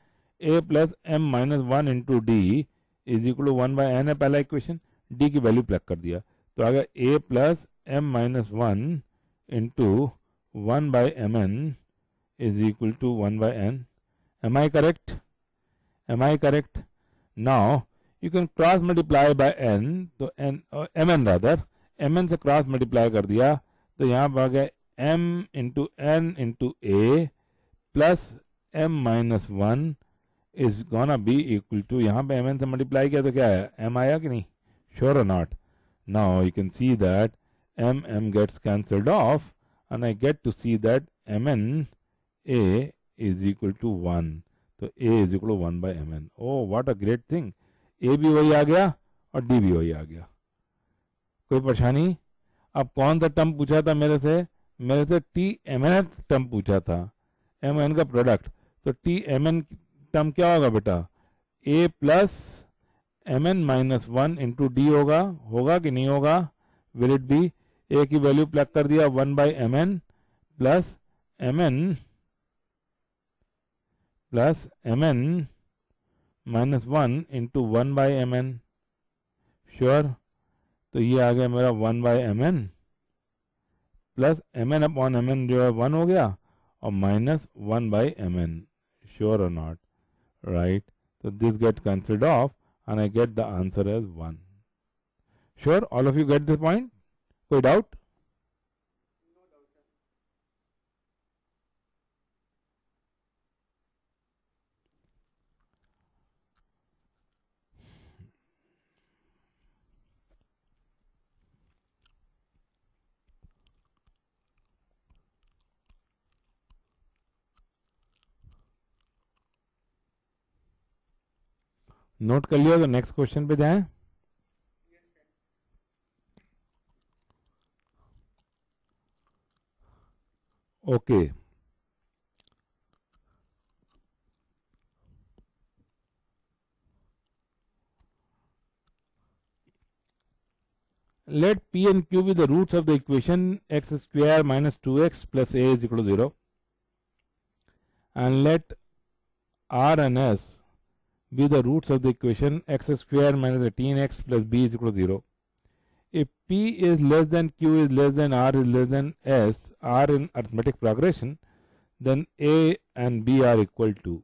A: A plus m minus 1 into d is equal to 1 by n है पहला इक्वेशन. डी की वैल्यू प्लग कर दिया तो आ गया A plus m minus 1 into 1 by m n is equal to 1 by n. Am I correct? Now you can cross multiply by n. तो n m n rather M n से cross multiply कर दिया तो यहाँ पर आ गया m into n into a plus m minus 1 is gonna be equal to, यहाँ पे mn से मल्टीप्लाई किया तो क्या है? m आया कि नहीं? Sure or not? Now you can see that m gets cancelled off and I get to see that mn a is equal to 1. तो a is equal to 1 by mn. Oh, what a great thing! a भी वही आ गया और d भी वही आ गया. कोई परेशानी? अब कौन सा टर्म पूछा था मेरे से t mn टर्म पूछा था, mn का प्रोडक्ट. तो t mn टर्म क्या होगा बेटा? A plus m n minus 1 into d होगा कि नहीं होगा? विल इट बी ए की वैल्यू प्लग कर दिया 1/mn plus mn minus 1 into 1/mn। Sure, तो ये आ गया मेरा 1/mn plus mn upon mn जो है 1 हो गया और माइनस 1/mn। श्योर और not? Right, so this get cancelled off and I get the answer as 1. Sure, all of you get this point? कोई doubt? नोट कर लिया तो नेक्स्ट क्वेश्चन पे जाएं। Okay, let p and q be the roots of the equation x square minus 2x plus a is equal to 0, and let r and s be the roots of the equation x square minus 18x plus b is equal to 0. If p is less than q is less than r is less than s, r in arithmetic progression, then a and b are equal to.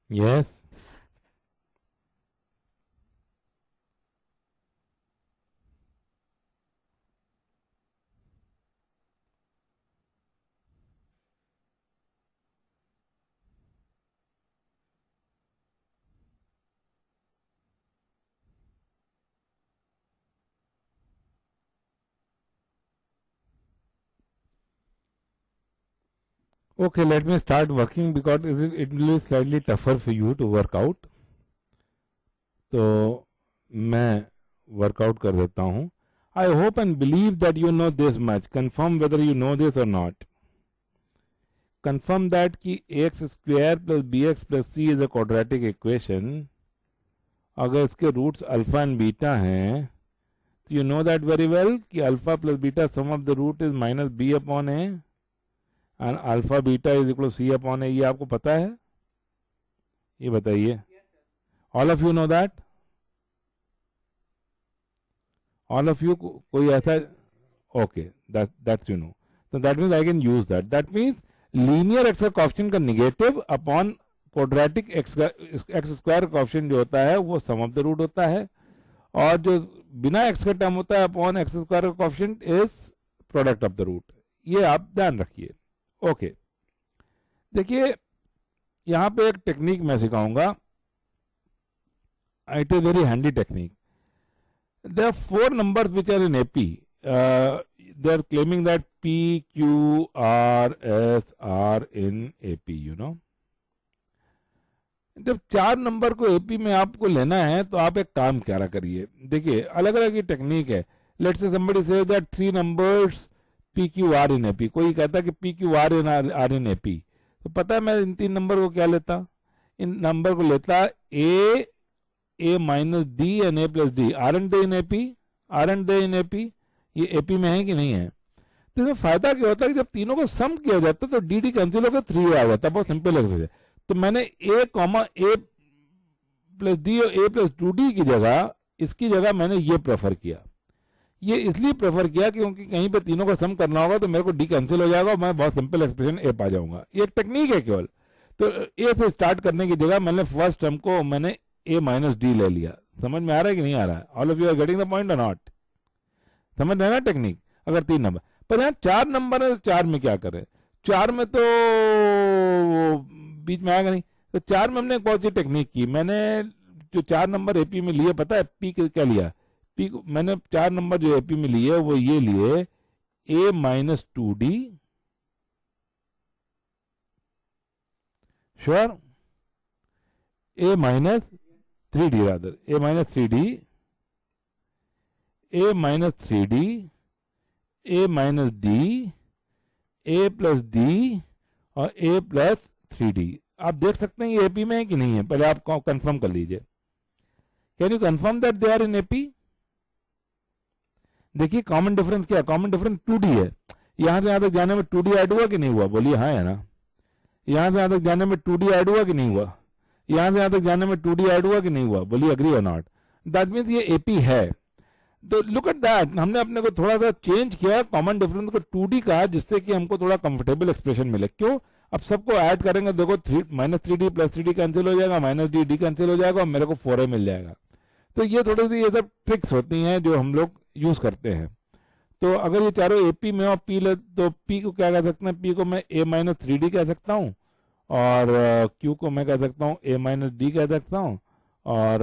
A: Yes. Okay, let me start working because it will be slightly tougher for you to work out. तो मैं workout कर देता हूँ. I hope and believe that you know this much. Confirm whether you know this or not. Confirm that कि ax square plus bx plus c is a quadratic equation. अगर इसके roots alpha and beta हैं तो you know that very well कि alpha plus beta sum of the root is minus b upon a and alpha beta is equal c upon a. ये आपको पता है? ये बताइए. All of you know that? All of you कोई ऐसा? Okay, that's you know. तो that means I can use that. That means linear x का कोएफिशिएंट का negative upon quadratic x square coefficient जो होता है वो सम ऑफ द रूट होता है, और जो बिना एक्स का टर्म होता है अपॉन एक्स स्क्वायर का coefficient is product of the root. ये आप ध्यान रखिए. ओके, देखिए यहां पे एक टेक्निक मैं सिखाऊंगा. It is very handy technique. There are four numbers which are in AP. They are claiming that P, Q, R, S are in AP, you know. जब चार नंबर को एपी में आपको लेना है तो आप एक काम क्या करिए. देखिए अलग अलग की टेक्निक है. Let's say somebody says that three numbers P, Q, R in AP. कोई कहता है कि P, Q, R in AP. तो पता है मैं इन तीन नंबर को क्या लेता? इन नंबर को लेता A minus d and a plus d. Are and they in AP? Are and they in AP? ये एपी में है कि नहीं है? तो इसमें फायदा क्या होता है कि जब तीनों को सम किया जाता है तो डी डी कैंसिल होकर 3 आ जाता है. बहुत सिंपल है. तो मैंने ए कॉमा ए प्लस डी और ए प्लस 2d की जगह, इसकी जगह मैंने ये प्रेफर किया. ये इसलिए प्रेफर किया क्योंकि कहीं पे तीनों को सम करना होगा तो मेरे को डी कैंसिल हो जाएगा और मैं बहुत सिंपल एक्सप्रेशन ए पा जाऊंगा. ये एक टेक्निक है केवल. तो ए से स्टार्ट करने की जगह मैंने फर्स्ट टर्म को मैंने ए माइनस डी ले लिया. समझ में आ रहा है कि नहीं आ रहा है? All of you are getting the point और नॉट? समझ रहे ना टेक्निक? अगर तीन नंबर पर यहाँ चार नंबर है तो चार में क्या करें? चार में तो बीच में आएगा नहीं. तो चार में हमने बहुत सी टेक्निक की. मैंने जो चार नंबर एपी में लिए, पता है पी क्या लिया? पी को मैंने चार नंबर जो एपी में लिए वो ये लिए a minus 2d. Sure? A minus 3d rather, a minus 3d, a minus 3d, a minus d, a plus d और a plus 3d. आप देख सकते हैं ये एपी में है कि नहीं है? पहले आप कंफर्म कर लीजिए. Can you confirm that they are in AP? देखिए कॉमन डिफरेंस क्या? कॉमन डिफरेंस 2d है. यहां से यहां तक जाने में 2d ऐड हुआ कि नहीं हुआ? बोलिए हाँ है ना. यहां से यहां तक जाने में 2d ऐड हुआ कि नहीं हुआ? यहां से यहां तक जाने में 2d ऐड हुआ कि नहीं हुआ? बोलिए अग्री और नॉट. दैट मीन्स ये एपी है. तो लुक एट दैट. हमने अपने को थोड़ा सा चेंज किया, कॉमन डिफरेंस को 2d कहा, जिससे कि हमको थोड़ा कंफर्टेबल एक्सप्रेशन मिले. क्यों? अब सबको ऐड करेंगे, देखो minus 3d plus 3d cancel हो जाएगा, माइनस डी कैंसिल हो जाएगा और मेरे को 4a मिल जाएगा. तो ये थोड़ी सी ये सब ट्रिक्स होती हैं जो हम लोग यूज करते हैं. तो अगर ये चारों एपी में और पी ले तो पी को क्या कह सकते हैं? पी को मैं ए माइनस 3d कह सकता हूँ और क्यू को मैं कह सकता हूँ ए माइनस डी कह सकता हूँ और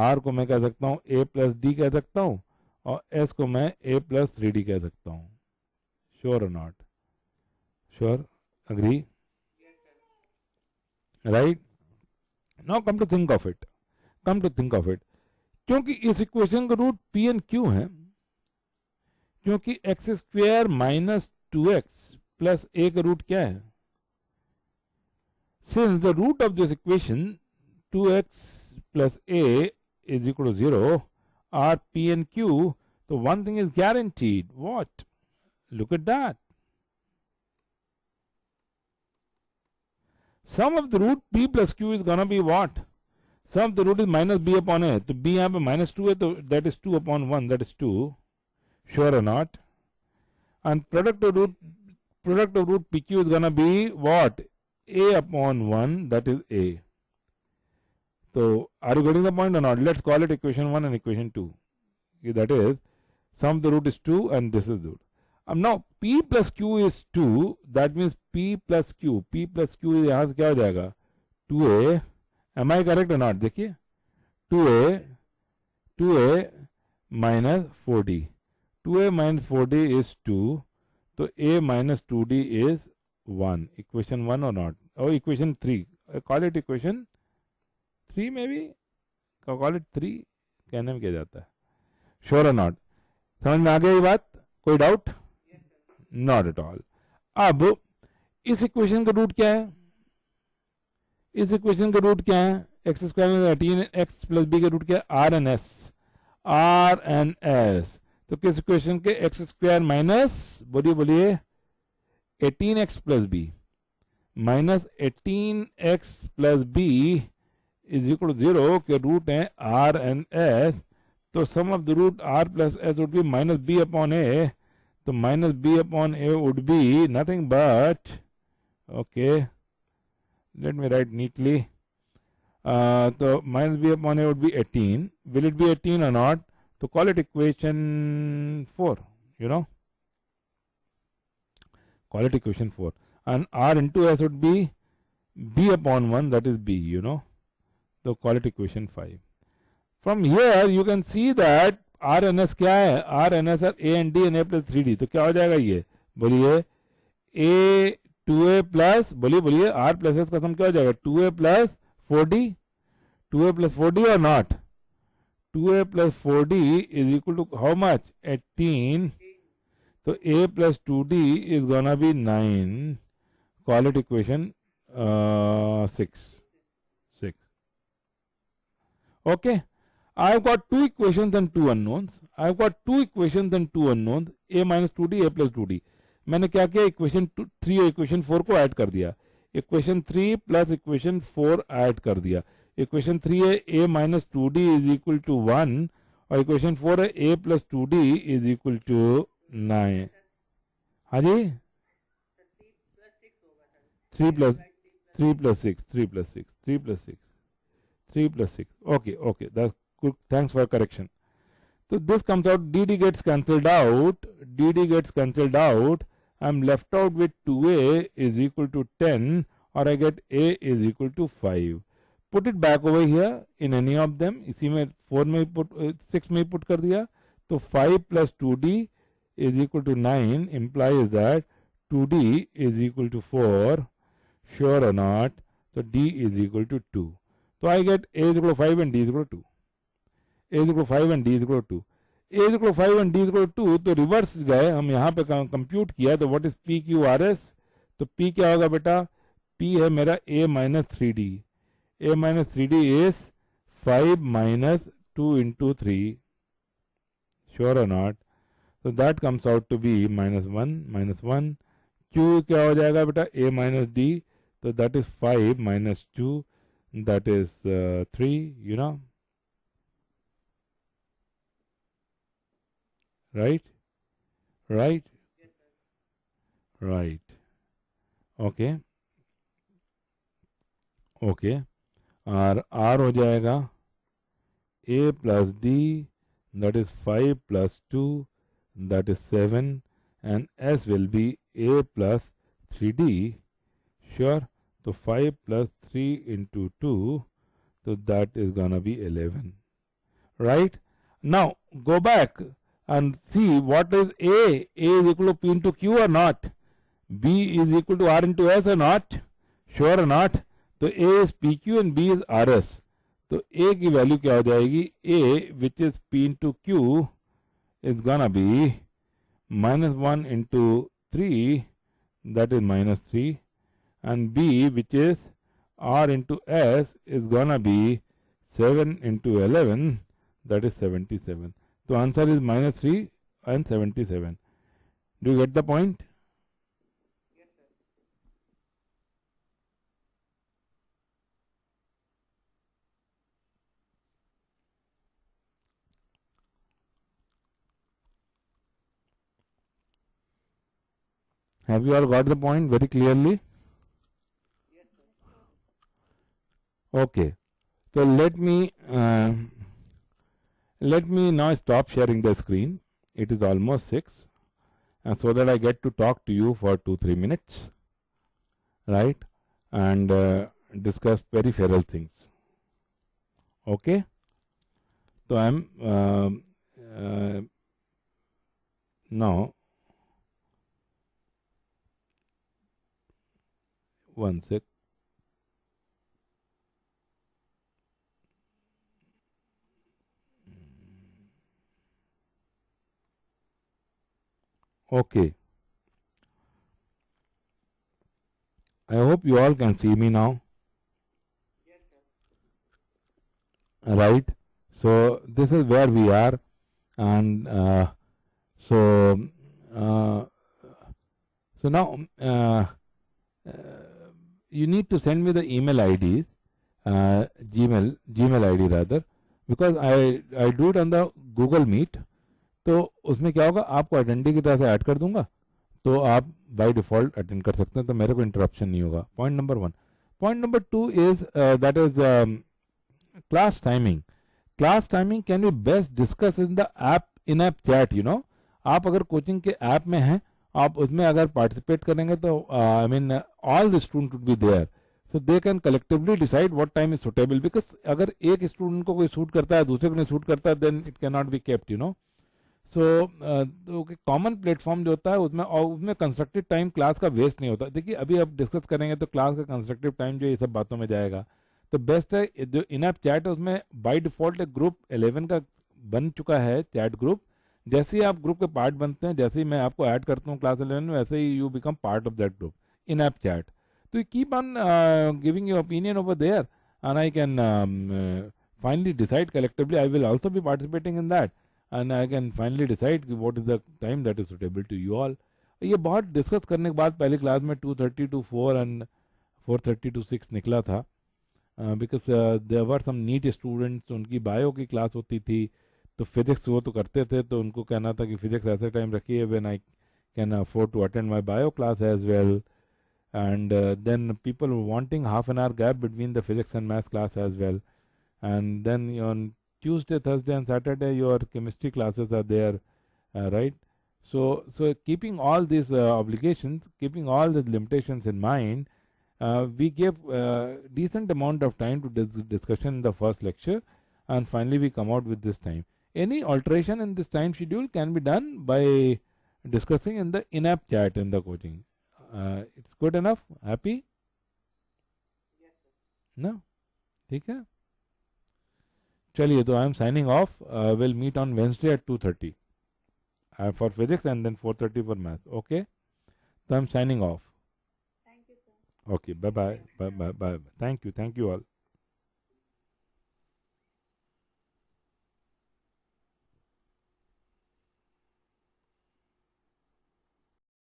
A: आर को मैं कह सकता हूँ ए प्लस डी कह सकता हूँ और एस को मैं ए प्लस 3d कह सकता हूँ. श्योर और not? Sure? Agree? Right? Now come to think of it. Come to think of it. क्योंकि इस इक्वेशन का रूट पी एंड क्यू है, क्योंकि x square minus 2x plus a का रूट क्या है? Since the root of this equation 2x plus a is equal to 0 are p and q, so one thing is guaranteed. What? Look at that. Sum of the root p plus q is gonna be what? Sum of the root is minus b upon a. तो b यहाँ पे minus 2 है तो that is 2 upon 1, that is 2. Sure or not? And product of root pq is gonna be what? a upon 1, that is a. So, are you getting the point or not? Let's call it equation 1 and equation 2. That is, sum of the root is 2 and this is the root. Now, p plus q is 2, that means p plus q. p plus q यहाँ से क्या हो जाएगा? 2a. Am I correct or not? देखिए 2a minus 4d. 2a minus 4d is 2. So a minus 2d is 1. Equation 1 or not? Oh, equation 3. I call it equation 3 maybe? Call it 3. कहने में क्या जाता है? Sure or not? समझ में आ गई ये बात? कोई डाउट? Not at all. अब इस इक्वेशन का रूट क्या है? इस इक्वेशन का रूट क्या है? एक्स स्क्वायर में 18x प्लस बी का रूट क्या है? Are N S. R N S. तो किस इक्वेशन के? एक्स स्क्वायर माइनस, बोलिए बोलिए, 18x plus b minus 18x plus b is equal to 0 के रूट है आर एन एस. तो sum of the root r plus s would be minus b upon a. तो minus b upon a would be nothing but, okay, let me write neatly. So minus b upon a would be 18. Will it be 18 or not? So call it equation 4, you know. Call it equation 4. And r into s would be b upon 1, that is b, you know. So call it equation 5. From here you can see that R N S क्या है? Are N S A N D N A plus 3d. तो क्या हो जाएगा ये? बोलिए ए 2a plus, बोलिए बोलिए, आर प्लस एस का सम क्या हो जाएगा? 2a plus 4d. 2a plus 4d और not? 2a plus 4d is equal to how much? 18. तो a plus 2d is gonna be 9. Call it equation 6. Okay. I've got two equations and two unknowns. I've got two equations and two unknowns, a minus 2d, a plus 2d. मैंने क्या किया? Equation 3 और equation 4 को add कर दिया. Equation 3 plus equation 4 add कर दिया. Equation 3 है a minus 2d is equal to 1 और इक्वेशन 4 है a plus 2d is equal to 9. हाँ जी, 3 plus 6 3 plus 6. Okay, that's good. Thanks for correction. So this comes out, dd gets cancelled out. I'm left out with 2a is equal to 10 or I get a is equal to 5. Put it back over here in any of them. इसी में 4 में put 6 में put कर दिया. तो 5 plus 2d is equal to 9 implies that 2d is equal to 4. Sure or not? So d is equal to 2. So I get a is equal to 5 and d is equal to 2. a is equal to 5 and d is equal to 2. a is equal to 5 and d is equal to 2. तो reverse गए, हम यहाँ पे compute किया. तो what is p q r s? तो p क्या होगा बेटा? p है मेरा a minus 3d. a minus 3d is 5 minus 2 into 3. Sure or not? So that comes out to be minus 1. q क्या हो जाएगा बेटा? a minus d. तो that is 5 minus 2. That is 3, you know. Right? Right? Right. Okay. Okay. और r हो जाएगा a plus d, that is 5 plus 2, that is 7, and s will be a plus 3d. Sure. So 5 plus 3 into 2, so that is gonna be 11. Right? Now go back and see what is a. A is equal to p into q or not? B is equal to r into s or not? Sure or not? तो a is pq and b is rs. तो a की value क्या हो जाएगी? a which is p into q is gonna be minus 1 into 3, that is minus 3, and b which is r into s is gonna be 7 into 11, that is 77. So answer is minus 3 and 77. Do you get the point?
B: Yes, sir.
A: Have you all got the point very clearly?
B: Yes,
A: Okay, so let me now stop sharing the screen. It is almost 6, and so that I get to talk to you for 2-3 minutes, right, and discuss peripheral things. Okay, so I'm now, one sec. Okay, I hope you all can see me now,
B: Yes, sir.
A: right? So this is where we are, and so uh, so now you need to send me the email IDs, Gmail ID rather, because I do it on the Google Meet. तो उसमें क्या होगा, आपको attendee की तरह से add कर दूंगा, तो आप बाय डिफॉल्ट अटेंड कर सकते हैं, तो मेरे को इंटरप्शन नहीं होगा. Point number 1. Point number 2 is that is class timing. Class timing can be best discuss in the app, in app chat. आप अगर कोचिंग के ऐप में हैं, आप उसमें अगर पार्टिसिपेट करेंगे तो I mean all the student would be there, so they can collectively decide what time is suitable. Because अगर एक स्टूडेंट को कोई सूट करता है, दूसरे को नहीं सूट करता, then it can not be kept. So common platform जो होता है उसमें, और उसमें कंस्ट्रक्टिव टाइम क्लास का वेस्ट नहीं होता. देखिए अभी अब डिस्कस करेंगे तो क्लास का कंस्ट्रक्टिव टाइम जो ये सब बातों में जाएगा, तो बेस्ट है जो इन ऐप चैट है उसमें बाय डिफॉल्ट एक ग्रुप 11 का बन चुका है, चैट ग्रुप. जैसे ही आप ग्रुप के पार्ट बनते हैं, जैसे ही मैं आपको ऐड करता हूँ क्लास 11 में, वैसे ही you become part of that group in app chat. तो you keep on giving your opinion over there, and I can finally decide collectively. I will also be participating in that, and I can finally decide what is the time that is suitable to you all. ये बहुत discuss करने के बाद पहली class में 2:30 to 4 and 4:30 to 6 निकला था, because there were some NEET students, उनकी बायो की क्लास होती थी, तो फिजिक्स वो तो करते थे, तो उनको कहना था कि फिजिक्स ऐसे टाइम रखिए when I can afford to attend my bio class as well. And then people were wanting half an hour gap between the physics and math class as well. And then on Tuesday, Thursday, and Saturday, your chemistry classes are there, right? So keeping all these obligations, keeping all the limitations in mind, we gave decent amount of time to discussion in the first lecture, and finally we come out with this time. Any alteration in this time schedule can be done by discussing in the in-app chat in the coaching. It's good enough. Happy?
B: Yes, sir.
A: No? ठीक है. चलिए, तो I am signing off. Will meet on Wednesday at 2:30 for physics and then 4:30 for math. Okay, so I'm signing off.
B: Thank you, sir.
A: Okay, bye bye. Bye bye. Bye. Thank you all.